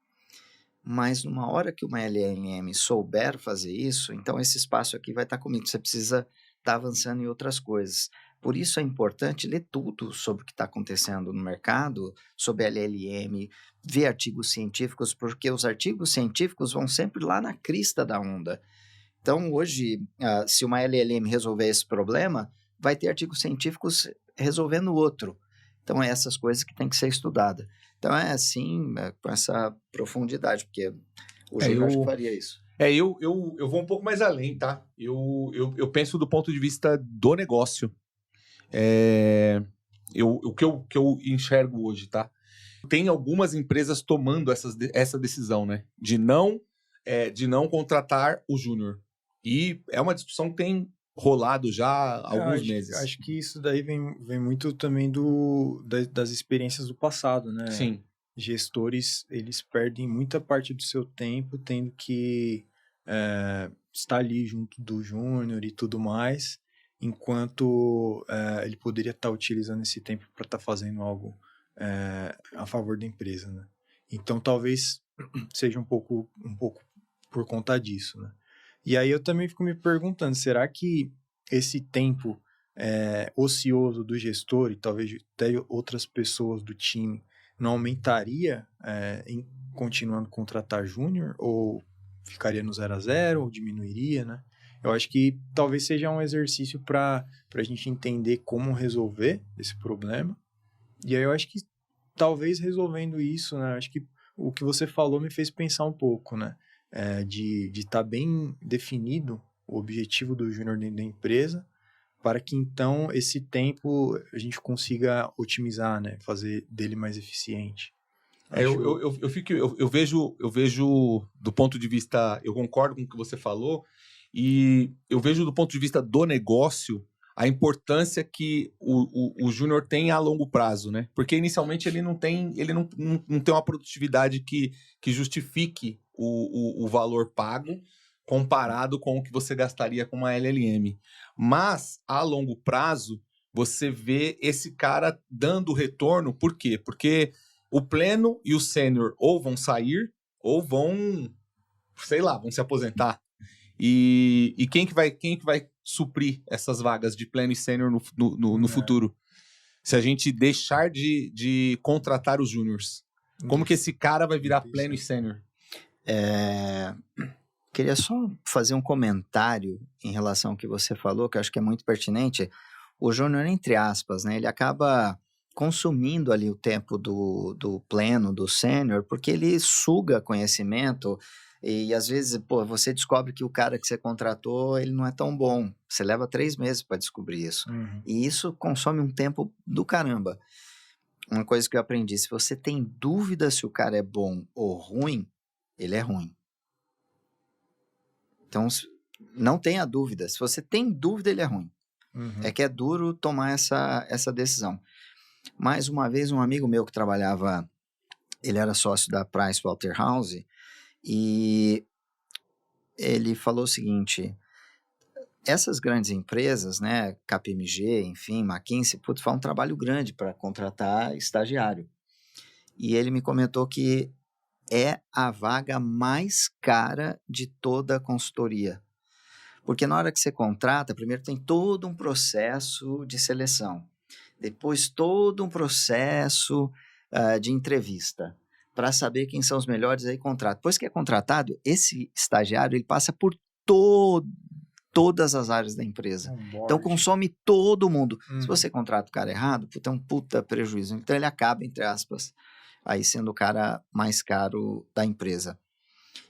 Mas numa hora que uma LLM souber fazer isso, então esse espaço aqui vai estar comigo. Você precisa estar avançando em outras coisas. Por isso é importante ler tudo sobre o que está acontecendo no mercado, sobre LLM, ver artigos científicos, porque os artigos científicos vão sempre lá na crista da onda. Então, hoje, se uma LLM resolver esse problema, vai ter artigos científicos resolvendo outro. Então, é essas coisas que tem que ser estudada. Então, é assim, com essa profundidade, porque o Júnior acho que faria isso. Eu vou um pouco mais além, tá? Eu penso do ponto de vista do negócio. O que eu enxergo hoje, tá? Tem algumas empresas tomando essa decisão, né? De não contratar o júnior. E é uma discussão que tem rolado já há alguns meses. Acho que isso daí vem muito também das experiências do passado, né? Sim. Gestores, eles perdem muita parte do seu tempo tendo que estar ali junto do júnior e tudo mais, enquanto ele poderia estar utilizando esse tempo para estar fazendo algo a favor da empresa, né? Então, talvez seja um pouco por conta disso, né? E aí eu também fico me perguntando, será que esse tempo ocioso do gestor e talvez até outras pessoas do time não aumentaria em continuando a contratar júnior, ou ficaria no 0-0, ou diminuiria, né? Eu acho que talvez seja um exercício para a gente entender como resolver esse problema. E aí eu acho que talvez resolvendo isso, né? Acho que o que você falou me fez pensar um pouco, né? De estar bem definido o objetivo do júnior dentro da empresa, para que então esse tempo a gente consiga otimizar, né? Fazer dele mais eficiente. Eu vejo do ponto de vista, eu concordo com o que você falou, e eu vejo do ponto de vista do negócio a importância que o júnior tem a longo prazo, né? Porque inicialmente ele não tem uma produtividade que justifique o valor pago comparado com o que você gastaria com uma LLM. Mas, a longo prazo, você vê esse cara dando retorno. Por quê? Porque o pleno e o sênior ou vão sair ou vão, sei lá, vão se aposentar. E quem que vai suprir essas vagas de pleno e sênior no futuro? Se a gente deixar de contratar os júniors. Como que esse cara vai virar pleno e sênior? Queria só fazer um comentário em relação ao que você falou, que eu acho que é muito pertinente. O júnior, entre aspas, né, ele acaba consumindo ali o tempo do pleno, do sênior, porque ele suga conhecimento e às vezes, você descobre que o cara que você contratou, ele não é tão bom. Você leva 3 meses para descobrir isso. Uhum. E isso consome um tempo do caramba. Uma coisa que eu aprendi, se você tem dúvida se o cara é bom ou ruim, ele é ruim. Então, não tenha dúvida. Se você tem dúvida, ele é ruim. Uhum. É que é duro tomar essa decisão. Mais uma vez, um amigo meu que trabalhava, ele era sócio da Pricewaterhouse, e ele falou o seguinte: essas grandes empresas, né, KPMG, enfim, McKinsey, faz um trabalho grande para contratar estagiário. E ele me comentou que é a vaga mais cara de toda a consultoria. Porque na hora que você contrata, primeiro tem todo um processo de seleção, depois todo um processo de entrevista, para saber quem são os melhores, aí contrata. Depois que é contratado, esse estagiário ele passa por todas as áreas da empresa. Então consome todo mundo. Se você contrata o cara errado, é um puta prejuízo. Então ele acaba, entre aspas, aí sendo o cara mais caro da empresa.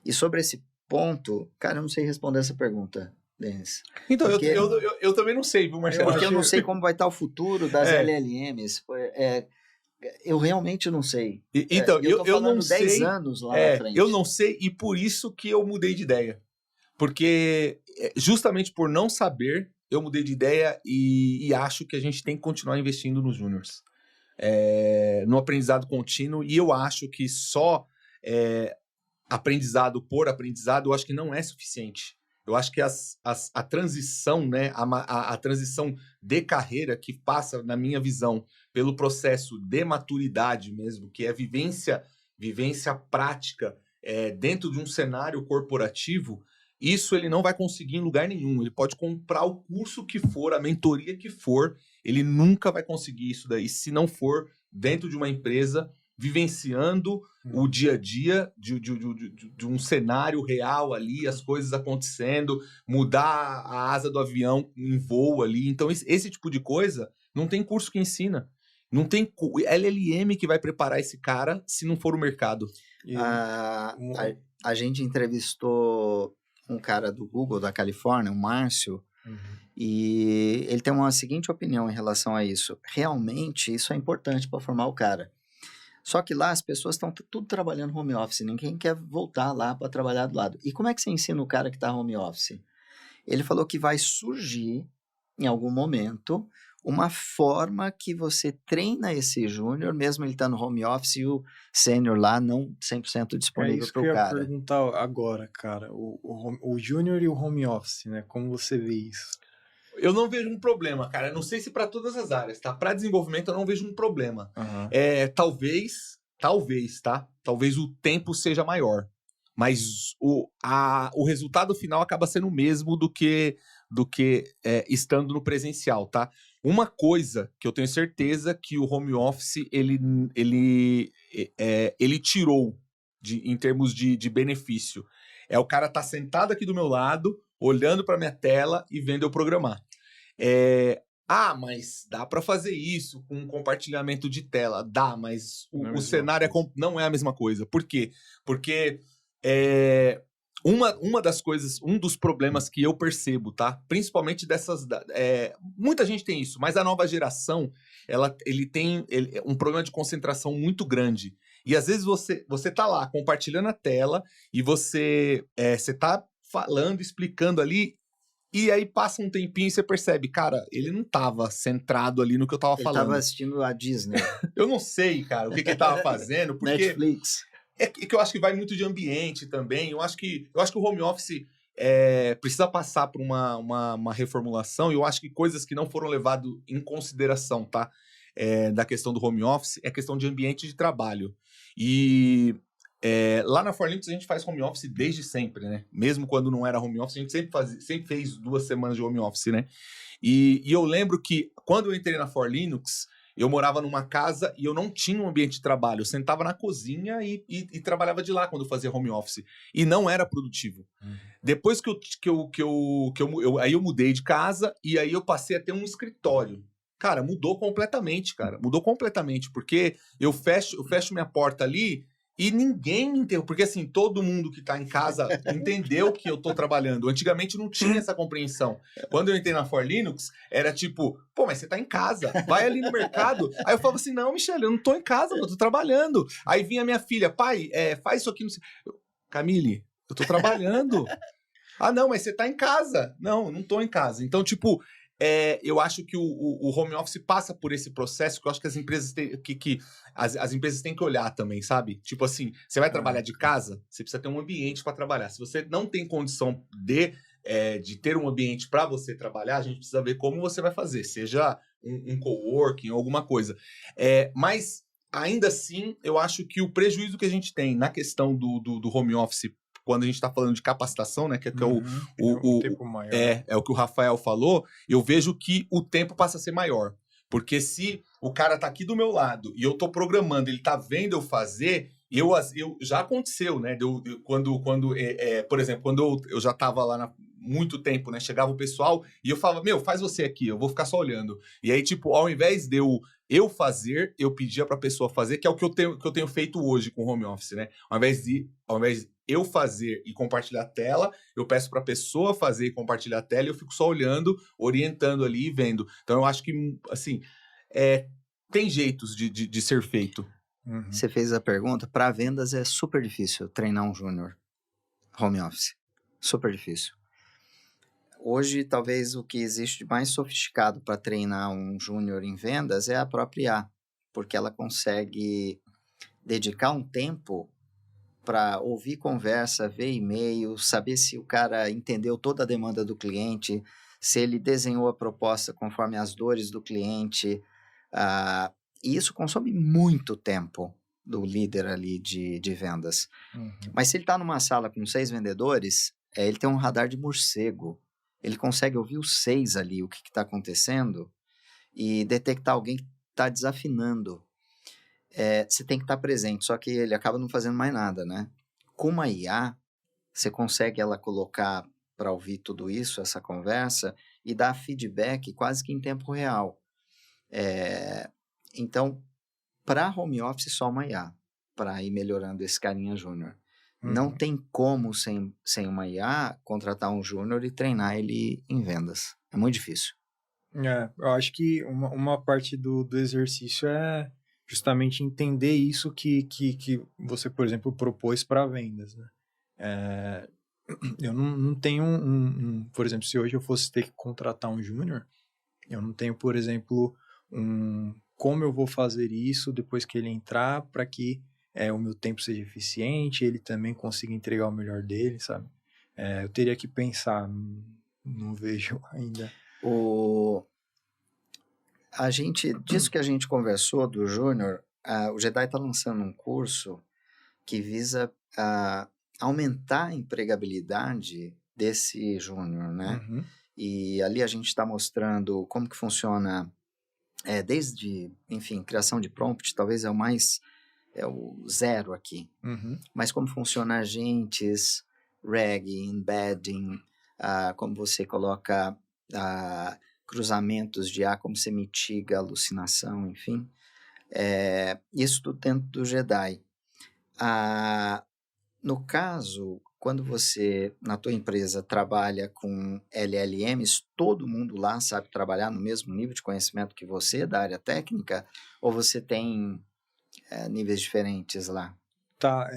E sobre esse ponto, cara, eu não sei responder essa pergunta, Denis. Então, porque eu também não sei, viu, Marcelo? Porque eu não sei como vai estar o futuro das LLMs. Eu realmente não sei. Então, eu não sei. 10 anos lá na frente. Eu não sei, e por isso que eu mudei de ideia. Porque, justamente por não saber, eu mudei de ideia e acho que a gente tem que continuar investindo nos júniors. no aprendizado contínuo, e eu acho que só aprendizado por aprendizado, eu acho que não é suficiente. Eu acho que a transição, né, a transição de carreira que passa, na minha visão, pelo processo de maturidade mesmo, que é vivência prática dentro de um cenário corporativo, isso ele não vai conseguir em lugar nenhum. Ele pode comprar o curso que for, a mentoria que for, ele nunca vai conseguir isso daí se não for dentro de uma empresa vivenciando o dia a dia de um cenário real ali, as coisas acontecendo, mudar a asa do avião em voo ali. Então, esse tipo de coisa, não tem curso que ensina. Não tem LLM que vai preparar esse cara se não for o mercado. A gente entrevistou um cara do Google, da Califórnia, o Márcio, e ele tem uma seguinte opinião em relação a isso. Realmente, isso é importante para formar o cara. Só que lá as pessoas estão tudo trabalhando home office, ninguém quer voltar lá para trabalhar do lado. E como é que você ensina o cara que está home office? Ele falou que vai surgir, em algum momento, uma forma que você treina esse júnior, mesmo ele estando no home office e o sênior lá não 100% disponível para o cara. É isso que eu ia perguntar agora, cara. O júnior e o home office, né? Como você vê isso? Eu não vejo um problema, cara. Eu não sei se para todas as áreas, tá? Para desenvolvimento eu não vejo um problema. Talvez, tá? Talvez o tempo seja maior. Mas o resultado final acaba sendo o mesmo do que estando no presencial, tá? Uma coisa que eu tenho certeza que o home office ele tirou em termos de benefício. É o cara tá sentado aqui do meu lado, olhando para minha tela e vendo eu programar. Mas dá para fazer isso com compartilhamento de tela. Dá, mas o cenário não é a mesma coisa. Por quê? Porque uma das coisas, um dos problemas que eu percebo, tá? Principalmente muita gente tem isso, mas a nova geração, ele tem um problema de concentração muito grande. E às vezes você tá lá compartilhando a tela e você tá falando, explicando ali, e aí passa um tempinho e você percebe, cara, ele não tava centrado ali no que eu tava falando. Ele tava assistindo a Disney. Eu não sei, cara, o que ele tava fazendo, porque... Netflix. É que eu acho que vai muito de ambiente também. Eu acho que o home office precisa passar por uma reformulação, e eu acho que coisas que não foram levadas em consideração, tá? Da questão do home office é questão de ambiente de trabalho. E lá na Forlinux a gente faz home office desde sempre, né? Mesmo quando não era home office, a gente sempre fez 2 semanas de home office, né? E eu lembro que quando eu entrei na Forlinux, eu morava numa casa e eu não tinha um ambiente de trabalho. Eu sentava na cozinha e trabalhava de lá quando eu fazia home office. E não era produtivo. Depois aí eu mudei de casa e aí eu passei a ter um escritório. Cara, mudou completamente, porque eu fecho minha porta ali e ninguém me entendeu. Porque assim, todo mundo que tá em casa entendeu que eu tô trabalhando. Antigamente não tinha essa compreensão. Quando eu entrei na Forlinux, era tipo, pô, mas você tá em casa, vai ali no mercado. Aí eu falava assim, não, Michele, eu não tô em casa, eu tô trabalhando. Aí vinha minha filha, pai, faz isso aqui. Camille, eu tô trabalhando. Ah, não, mas você tá em casa. Não tô em casa. Então, tipo... eu acho que o home office passa por esse processo que eu acho que as empresas as empresas têm que olhar também, sabe? Tipo assim, você vai trabalhar de casa, você precisa ter um ambiente para trabalhar. Se você não tem condição de ter um ambiente para você trabalhar, a gente precisa ver como você vai fazer, seja um coworking ou alguma coisa. Mas, ainda assim, eu acho que o prejuízo que a gente tem na questão do home office, quando a gente está falando de capacitação, né, que é o tempo maior. É o que o Rafael falou, eu vejo que o tempo passa a ser maior. Porque se o cara tá aqui do meu lado e eu tô programando, ele tá vendo eu fazer, já aconteceu, né? Por exemplo, quando eu já tava lá muito tempo, né? Chegava o pessoal e eu falava, faz você aqui, eu vou ficar só olhando. E aí, tipo, ao invés de eu fazer, eu pedia pra pessoa fazer, que é o que eu tenho feito hoje com o home office, né? Ao invés de eu fazer e compartilhar a tela, eu peço para a pessoa fazer e compartilhar a tela e eu fico só olhando, orientando ali e vendo. Então, eu acho que, assim, tem jeitos de ser feito. Você fez a pergunta, para vendas é super difícil treinar um júnior home office. Super difícil. Hoje, talvez o que existe de mais sofisticado para treinar um júnior em vendas é a própria IA. porque ela consegue dedicar um tempo para ouvir conversa, ver e-mail, saber se o cara entendeu toda a demanda do cliente, se ele desenhou a proposta conforme as dores do cliente. E isso consome muito tempo do líder ali de vendas. Mas se ele está numa sala com 6 vendedores, ele tem um radar de morcego. Ele consegue ouvir os 6 ali, o que está acontecendo, e detectar alguém que está desafinando. Você tem que estar presente, só que ele acaba não fazendo mais nada, né? Com uma IA, você consegue ela colocar para ouvir tudo isso, essa conversa, e dar feedback quase que em tempo real. Então, para home office, só uma IA, para ir melhorando esse carinha júnior. Não tem como, sem uma IA, contratar um júnior e treinar ele em vendas. É muito difícil. Eu acho que uma parte do exercício é justamente entender isso que você, por exemplo, propôs para vendas, né? Eu não tenho por exemplo, se hoje eu fosse ter que contratar um júnior, eu não tenho, por exemplo, como eu vou fazer isso depois que ele entrar para que o meu tempo seja eficiente, ele também consiga entregar o melhor dele, sabe? Eu teria que pensar, não vejo ainda. Disso que a gente conversou do júnior, o Jedi está lançando um curso que visa aumentar a empregabilidade desse júnior, né? E ali a gente está mostrando como que funciona, desde, enfim, criação de prompt, talvez é o 0 aqui, mas como funciona agentes, reg, embedding, como você coloca cruzamentos de como você mitiga alucinação, enfim. Isso tudo dentro do Jedi. No caso, quando você, na tua empresa, trabalha com LLMs, todo mundo lá sabe trabalhar no mesmo nível de conhecimento que você, da área técnica, ou você tem níveis diferentes lá? Tá,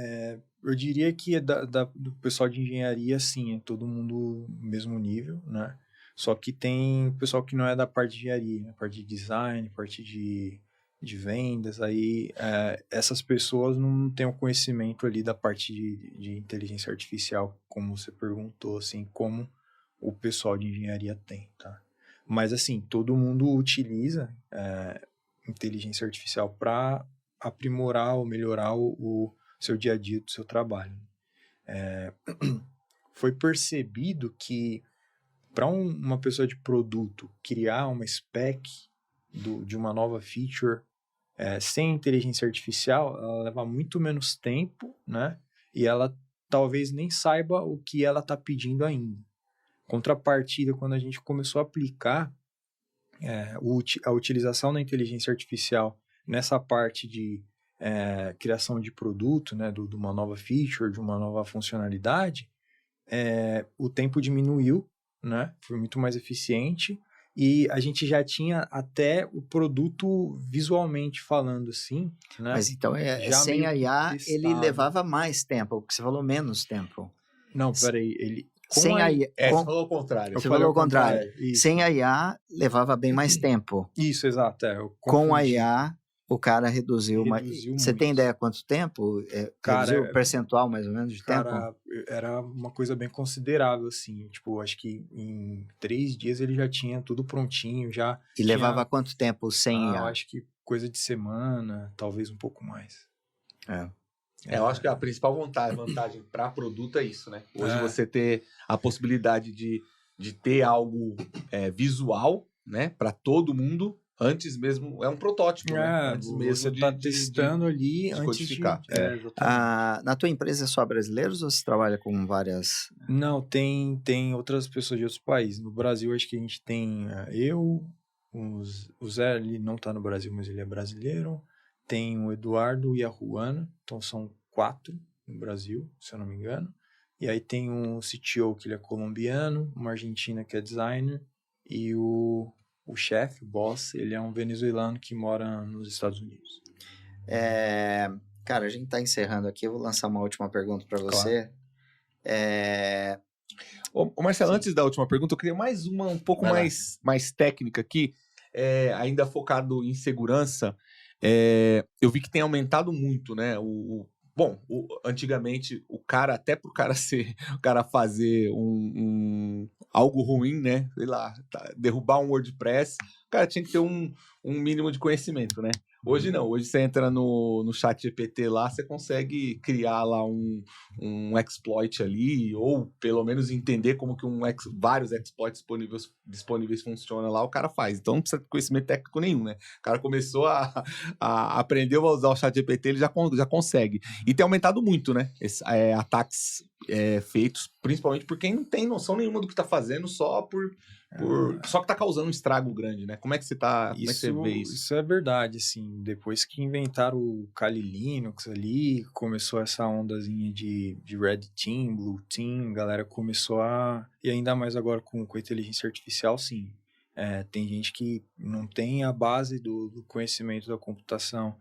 eu diria que do pessoal de engenharia, sim, é todo mundo no mesmo nível, né? Só que tem pessoal que não é da parte de engenharia, né? Parte de design, parte de vendas, aí essas pessoas não têm o conhecimento ali da parte de inteligência artificial, como você perguntou, assim, como o pessoal de engenharia tem, tá? Mas, assim, todo mundo utiliza inteligência artificial para aprimorar ou melhorar o seu dia a dia do seu trabalho. Foi percebido que para uma pessoa de produto criar uma spec de uma nova feature sem inteligência artificial, ela leva muito menos tempo, né? E ela talvez nem saiba o que ela está pedindo ainda. Contrapartida, quando a gente começou a aplicar a utilização da inteligência artificial nessa parte de criação de produto, né, de uma nova feature, de uma nova funcionalidade, o tempo diminuiu, né, foi muito mais eficiente e a gente já tinha até o produto visualmente falando assim, né? Mas então, sem a IA, ele levava mais tempo, porque você falou menos tempo. Não, peraí, sem a IA... Você falou o contrário. Você falou o contrário. Sem a IA, levava bem mais tempo. Isso, exato. Com a IA, o cara reduziu Você tem ideia quanto tempo? Reduziu o percentual, mais ou menos, de tempo? Era uma coisa bem considerável, assim. Tipo, acho que em 3 dias ele já tinha tudo prontinho, já... E levava quanto tempo sem IA? Eu acho que coisa de semana, talvez um pouco mais. Eu acho que a principal vantagem para produto é isso, né? Hoje você ter a possibilidade de ter algo visual, né? Para todo mundo, antes mesmo, é um protótipo, né? Antes mesmo você está testando ali de antes codificar. Na tua empresa é só brasileiros ou você trabalha com várias... Não, tem outras pessoas de outros países. No Brasil, acho que a gente tem o Zé, ele não está no Brasil, mas ele é brasileiro. Tem o Eduardo e a Juana, então são 4 no Brasil, se eu não me engano. E aí tem um CTO que ele é colombiano, uma argentina que é designer, e o chefe, o boss, ele é um venezuelano que mora nos Estados Unidos. Cara, a gente está encerrando aqui, eu vou lançar uma última pergunta para você. Ô Marcelo, antes da última pergunta, eu queria mais uma um pouco mais técnica aqui, ainda focado em segurança. eu vi que tem aumentado muito, né? Bom, antigamente, até pro cara fazer algo ruim, né? Sei lá, derrubar um WordPress, o cara tinha que ter um mínimo de conhecimento, né? Hoje não, hoje você entra no chat GPT lá, você consegue criar lá um exploit ali, ou pelo menos entender como que vários exploits disponíveis funcionam lá, o cara faz. Então não precisa de conhecimento técnico nenhum, né? O cara começou a aprender a usar o chat GPT, ele já consegue. E tem aumentado muito, né? Ataques feitos, principalmente por quem não tem noção nenhuma do que tá fazendo, só que tá causando um estrago grande, né? Como é que você vê isso? Isso é verdade, assim, depois que inventaram o Kali Linux ali, começou essa ondazinha de Red Team, Blue Team, a galera começou e ainda mais agora com inteligência artificial, sim. Tem gente que não tem a base do conhecimento da computação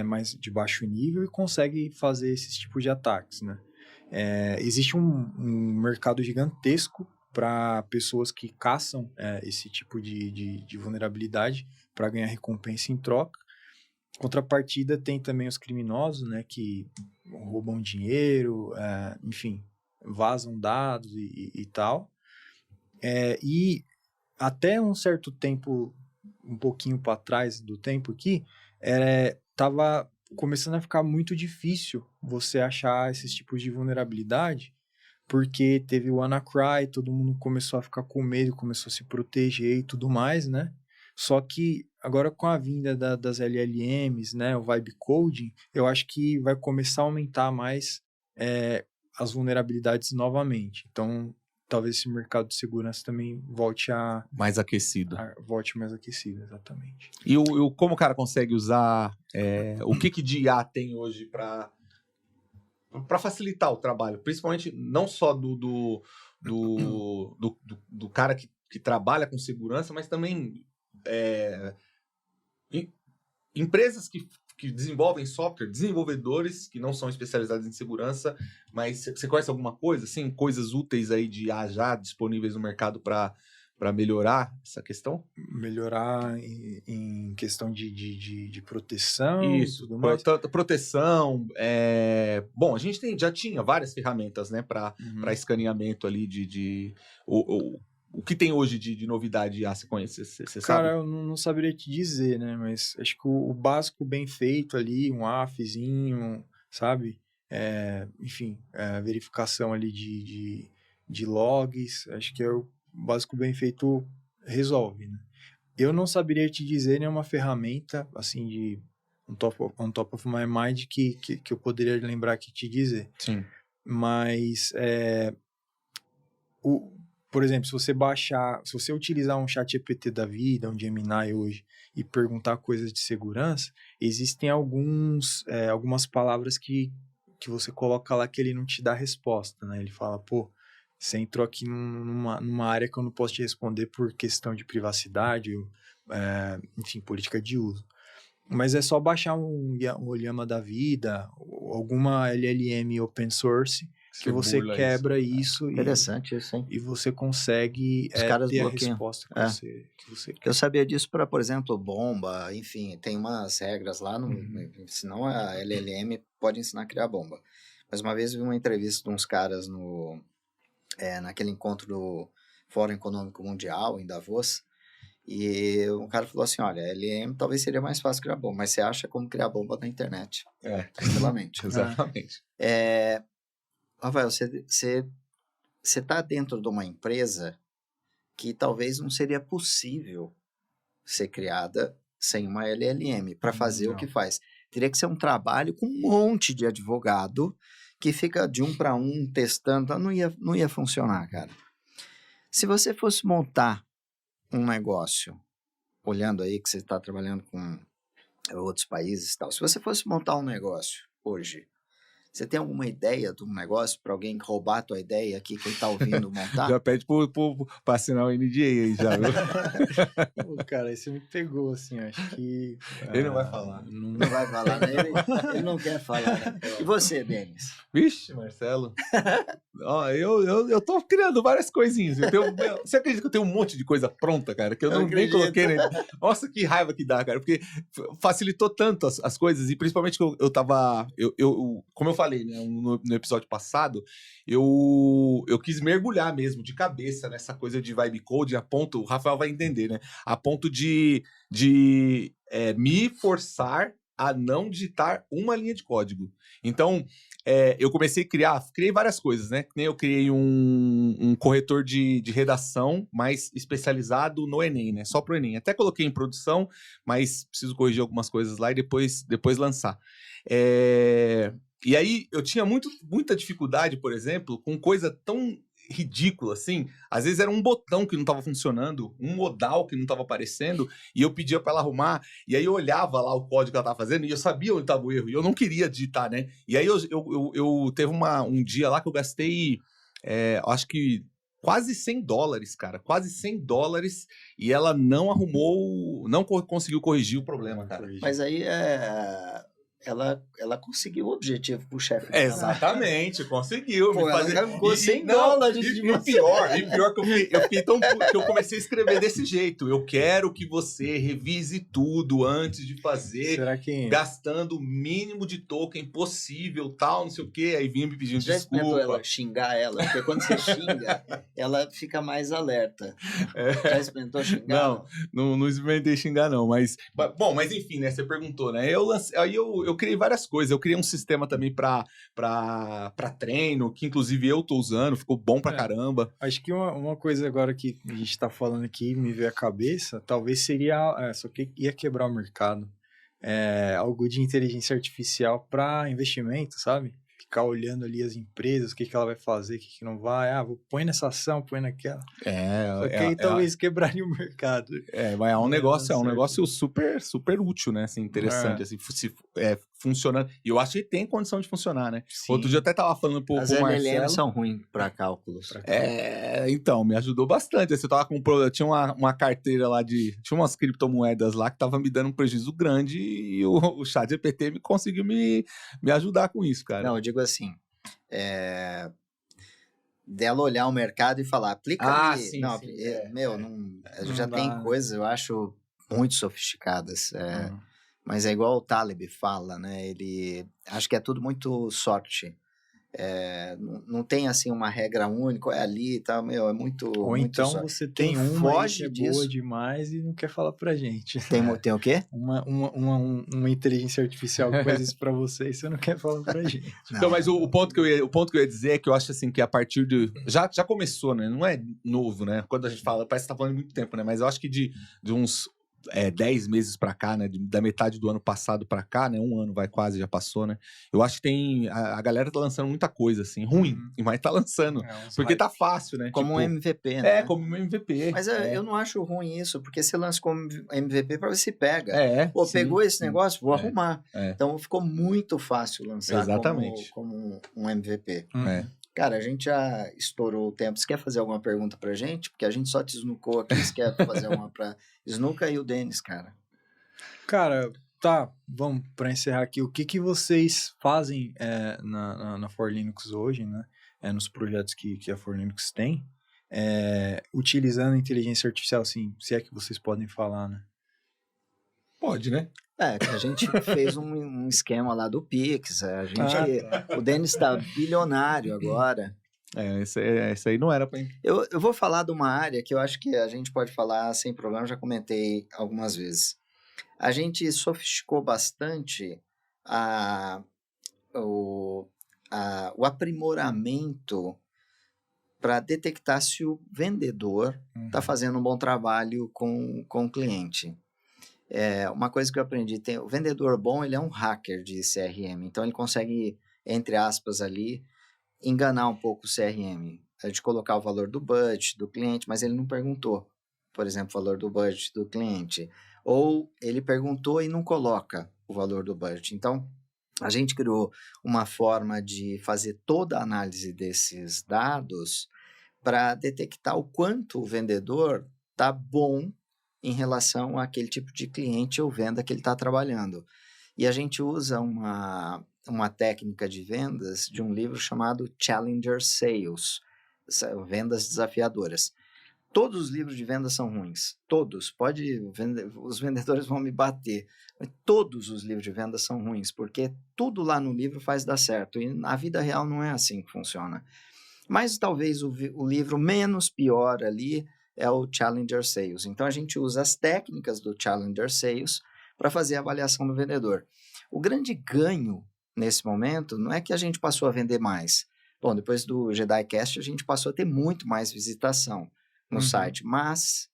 mais de baixo nível e consegue fazer esses tipos de ataques, né? Existe um mercado gigantesco para pessoas que caçam esse tipo de vulnerabilidade para ganhar recompensa em troca. Contrapartida, tem também os criminosos, né, que roubam dinheiro, enfim, vazam dados e tal. E até um certo tempo, um pouquinho para trás do tempo aqui, estava começando a ficar muito difícil você achar esses tipos de vulnerabilidade, porque teve o WannaCry, todo mundo começou a ficar com medo, começou a se proteger e tudo mais, né? Só que agora com a vinda das LLMs, né, o Vibe Coding, eu acho que vai começar a aumentar mais as vulnerabilidades novamente. Então, talvez esse mercado de segurança também volte mais aquecido. Volte mais aquecido, exatamente. E como o cara consegue usar, o que de IA tem hoje para facilitar o trabalho, principalmente não só do cara que trabalha com segurança, mas também empresas que desenvolvem software, desenvolvedores que não são especializados em segurança, mas você conhece alguma coisa, assim, coisas úteis aí de IA já disponíveis no mercado para melhorar essa questão? Melhorar em questão de proteção. Isso, tudo mais. Proteção. Bom, a gente já tinha várias ferramentas, né, para escaneamento ali o que tem hoje de novidade, você conhece? Você sabe? Cara, eu não saberia te dizer, né, mas acho que o básico bem feito ali, um AFzinho, sabe? Enfim, verificação ali de logs, acho que o básico bem feito resolve, né? Eu não saberia te dizer nenhuma ferramenta, assim, de on top of my mind que eu poderia lembrar aqui te dizer. Sim. Mas, por exemplo, se você utilizar um chat GPT da vida, um Gemini hoje, e perguntar coisas de segurança, existem algumas palavras que você coloca lá que ele não te dá resposta, né? Ele fala, pô, você entrou aqui numa área que eu não posso te responder por questão de privacidade, enfim, política de uso. Mas é só baixar um Llama da vida, alguma LLM open source, que você quebra isso Interessante isso, hein? E você consegue Os caras ter bloqueiam. a resposta que você quer. Eu sabia disso para, por exemplo, bomba, enfim, tem umas regras lá, senão a LLM pode ensinar a criar bomba. Mas uma vez eu vi uma entrevista de uns caras naquele encontro do Fórum Econômico Mundial, em Davos, e um cara falou assim, olha, a LLM talvez seria mais fácil criar bomba, mas você acha como criar bomba na internet. Tranquilamente. Exatamente. Rafael, você está dentro de uma empresa que talvez não seria possível ser criada sem uma LLM para fazer o que faz. Teria que ser um trabalho com um monte de advogado que fica de um para um testando, não ia funcionar, cara. Se você fosse montar um negócio, olhando aí que você está trabalhando com outros países e tal, se você fosse montar um negócio hoje, Você tem alguma ideia de um negócio para alguém roubar a tua ideia aqui, quem tá ouvindo montar? Já pede pra assinar o NDA aí, já, viu? Pô, cara, aí você me pegou, assim, acho que... Ele não vai falar. Não vai falar, né? Ele não quer falar, né? E você, Denis? Vixe, Marcelo. Ó, eu tô criando várias coisinhas. Você acredita que eu tenho um monte de coisa pronta, cara? Que eu nem acredito. coloquei. Nossa, que raiva que dá, cara. Porque facilitou tanto as coisas. E principalmente que eu tava... como eu falei, né, no episódio passado, eu quis mergulhar mesmo, de cabeça, nessa coisa de vibe code, a ponto... O Rafael vai entender, né? A ponto de me forçar a não digitar uma linha de código. Então, eu comecei a criei várias coisas, né? Nem eu criei um corretor de redação mais especializado no Enem, né? Só pro Enem. Até coloquei em produção, mas preciso corrigir algumas coisas lá e depois lançar. E aí, eu tinha muita dificuldade, por exemplo, com coisa tão ridícula, assim. Às vezes era um botão que não estava funcionando, um modal que não estava aparecendo, e eu pedia para ela arrumar, e aí eu olhava lá o código que ela estava fazendo, e eu sabia onde estava o erro, e eu não queria digitar, né? E aí eu teve um dia lá que eu gastei, acho que quase $100, cara, quase $100, e ela não arrumou, não conseguiu corrigir o problema, cara. Mas aí ela conseguiu o objetivo pro chefe. Exatamente, conseguiu. Pô, me fazer... ela ficou $100 E pior que eu fiquei tão puto que eu comecei a escrever desse jeito. Eu quero que você revise tudo antes de fazer, gastando o mínimo de token possível, tal, não sei o quê. Aí vinha me pedindo já desculpa. Já ela xingar ela? Porque quando você xinga, ela fica mais alerta. Já experimentou xingar? Não experimentei xingar, não. Mas enfim, né? Você perguntou, né? Aí eu criei várias coisas. Eu criei um sistema também pra treino, que inclusive eu tô usando, ficou bom pra caramba. Acho que uma coisa agora que a gente tá falando aqui, me veio à cabeça, talvez seria, só que ia quebrar o mercado, algo de inteligência artificial para investimento, sabe? Ficar olhando ali as empresas, o que ela vai fazer, o que não vai. Põe nessa ação, põe naquela. Só que aí talvez quebraria o mercado. Mas é um negócio super, super útil, né? Assim, interessante, assim, funcionando. E eu acho que tem condição de funcionar, né? Sim. Outro dia eu até tava falando pro Marcelo... As LLMs são ruins para cálculos. Então, me ajudou bastante. Assim, eu tinha uma carteira lá tinha umas criptomoedas lá que tava me dando um prejuízo grande e o ChatGPT conseguiu me ajudar com isso, cara. Não, eu digo assim, dela olhar o mercado e falar, aplica ali. Sim, não, sim, já tem coisas, eu acho, muito sofisticadas. Mas é igual o Taleb fala, né? Ele acho que é tudo muito sorte. Não tem assim uma regra única, ali e tal, é muito. Ou muito então sorte. você tem uma que é boa demais e não quer falar pra gente. Tem o quê? Uma inteligência artificial que faz isso pra você e você não quer falar pra gente. Então, mas o ponto que eu ia dizer é que eu acho assim que a partir de... Já começou, né? Não é novo, né? Quando a gente fala, parece que tá falando de muito tempo, né? Mas eu acho que de uns 10 meses pra cá, né? Da metade do ano passado pra cá, né? Um ano quase, já passou, né? Eu acho que tem... A galera tá lançando muita coisa, assim, ruim, mas tá lançando. Porque tá fácil, né? Como um MVP, né? Como um MVP. Mas eu não acho ruim isso, porque você lança como MVP pra ver se pega. Sim, pegou esse negócio, vou arrumar. Então ficou muito fácil lançar como um MVP. Cara, a gente já estourou o tempo. Você quer fazer alguma pergunta pra gente? Porque a gente só te snookou aqui. Você quer fazer uma pra Snooka e o Denis, cara? Cara, tá. Vamos pra encerrar aqui. O que vocês fazem na For Linux hoje, né? Nos projetos que a For Linux tem, utilizando a inteligência artificial, assim, se é que vocês podem falar, né? Pode, né? A gente fez um esquema lá do Pix. O Denis tá bilionário agora. Isso aí não era pra... Eu vou falar de uma área que eu acho que a gente pode falar sem problema, já comentei algumas vezes. A gente sofisticou bastante o aprimoramento para detectar se o vendedor está fazendo um bom trabalho com o cliente. Uma coisa que eu aprendi, o vendedor bom, ele é um hacker de CRM, então ele consegue, entre aspas ali, enganar um pouco o CRM, de colocar o valor do budget do cliente, mas ele não perguntou, por exemplo, o valor do budget do cliente, ou ele perguntou e não coloca o valor do budget. Então, A gente criou uma forma de fazer toda a análise desses dados para detectar o quanto o vendedor está bom em relação àquele tipo de cliente ou venda que ele está trabalhando. E a gente usa uma técnica de vendas de um livro chamado Challenger Sales, Vendas Desafiadoras. Todos os livros de vendas são ruins, todos, os vendedores vão me bater, mas todos os livros de vendas são ruins, porque tudo lá no livro faz dar certo, e na vida real não é assim que funciona. Mas talvez o livro menos pior ali é o Challenger Sales. Então a gente usa as técnicas do Challenger Sales para fazer a avaliação do vendedor. O grande ganho nesse momento não é que a gente passou a vender mais. Bom, depois do JediCast a gente passou a ter muito mais visitação no site, mas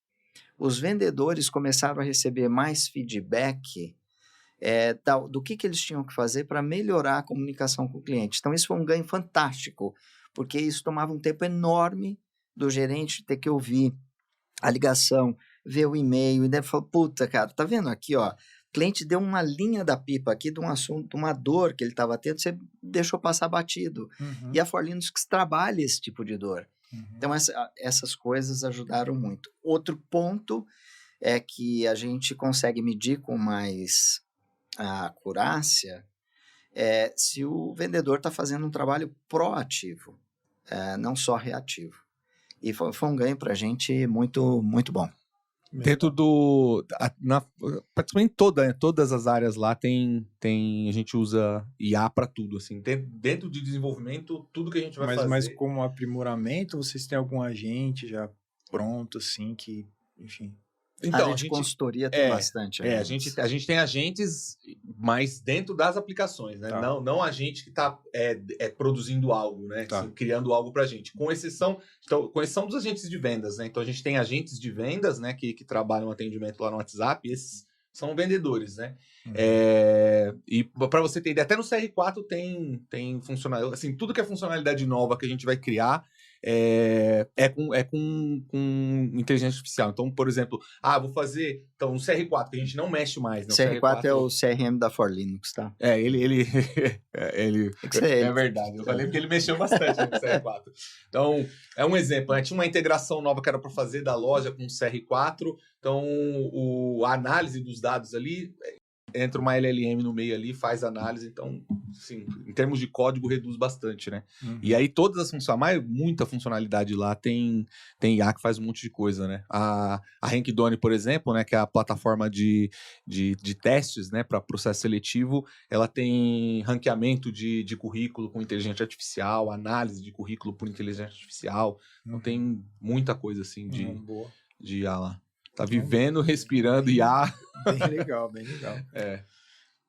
os vendedores começaram a receber mais feedback do que eles tinham que fazer para melhorar a comunicação com o cliente. Então, isso foi um ganho fantástico, porque isso tomava um tempo enorme do gerente ter que ouvir a ligação, ver o e-mail, e daí falar, puta, cara, tá vendo aqui, ó, o cliente deu uma linha da pipa aqui de um assunto, uma dor que ele estava tendo, você deixou passar batido. E a For Linux trabalha esse tipo de dor. Então, essas coisas ajudaram muito. Outro ponto é que a gente consegue medir com mais acurácia se o vendedor está fazendo um trabalho proativo, não só reativo. E foi um ganho para a gente muito, muito bom. Dentro praticamente todas as áreas lá a gente usa IA para tudo, assim. Dentro de desenvolvimento, tudo que a gente vai fazer. Mas como aprimoramento, vocês têm algum agente já pronto, assim, que, enfim... Então, a gente consultoria tem bastante. A gente tem agentes, mas dentro das aplicações, né? Tá. Não agente que está produzindo algo, né? Tá. Assim, criando algo para a gente. Com exceção dos agentes de vendas, né? Então a gente tem agentes de vendas, né? Que trabalham atendimento lá no WhatsApp. E esses são vendedores, né? E para você ter ideia, até no CR4 tem funcionalidade, assim, tudo que é funcionalidade nova que a gente vai criar com inteligência artificial. Então, por exemplo, vou fazer no CR4, que a gente não mexe mais. Né? CR4 é o CRM da For Linux, tá? Ele é verdade. Eu falei porque ele mexeu bastante no CR4. Então, é um exemplo. Tinha uma integração nova que era para fazer da loja com o CR4. Então, a análise dos dados ali, entra uma LLM no meio ali, faz análise. Então, assim, em termos de código, reduz bastante, né? E aí, todas as funções, muita funcionalidade lá, tem IA que faz um monte de coisa, né? A Rankdone, por exemplo, né, que é a plataforma de testes, né, para processo seletivo, ela tem ranqueamento de currículo com inteligência artificial, análise de currículo por inteligência artificial. Então, tem muita coisa, assim, de IA lá. Tá vivendo, respirando IA. Bem legal, bem legal.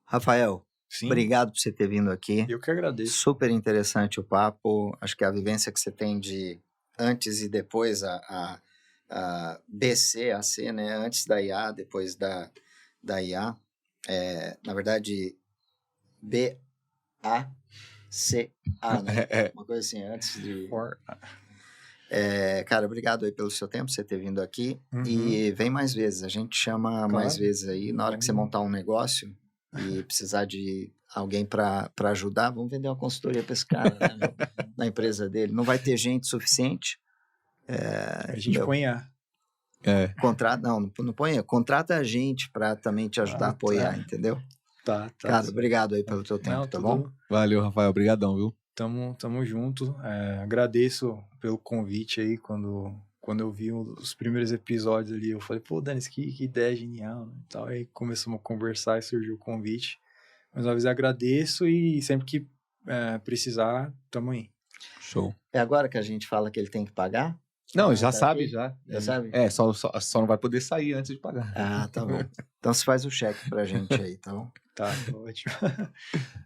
Rafael, Sim. Obrigado por você ter vindo aqui. Eu que agradeço. Super interessante o papo. Acho que a vivência que você tem de antes e depois a BC, AC, né? Antes da IA, depois da IA. Na verdade, BACA, né? Uma coisa assim, antes de... cara, obrigado aí pelo seu tempo, você ter vindo aqui. E vem mais vezes, a gente chama mais vezes aí. Na hora que você montar um negócio e precisar de alguém para ajudar, vamos vender uma consultoria para esse cara, né, na empresa dele. Não vai ter gente suficiente. A gente põe A. Contrata, não põe, contrata a gente para também te ajudar a apoiar, entendeu? Tá. Cara, obrigado aí pelo teu tempo, tá bom? Valeu, Rafael, obrigadão, viu? Tamo junto. Agradeço pelo convite aí. Quando eu vi os primeiros episódios ali, eu falei, pô, Danis, que ideia genial, né? Então, aí começamos a conversar e surgiu o convite. Mais uma vez agradeço e sempre que precisar, tamo aí. Show. É agora que a gente fala que ele tem que pagar? Não, já sabe, aqui? já. Já sabe? Só não vai poder sair antes de pagar. Ah, tá bom. Então você faz o cheque pra gente aí, tá bom? Tá ótimo.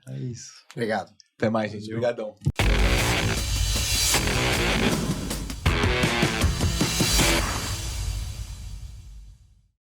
É isso. Obrigado. Até mais, gente. Obrigadão.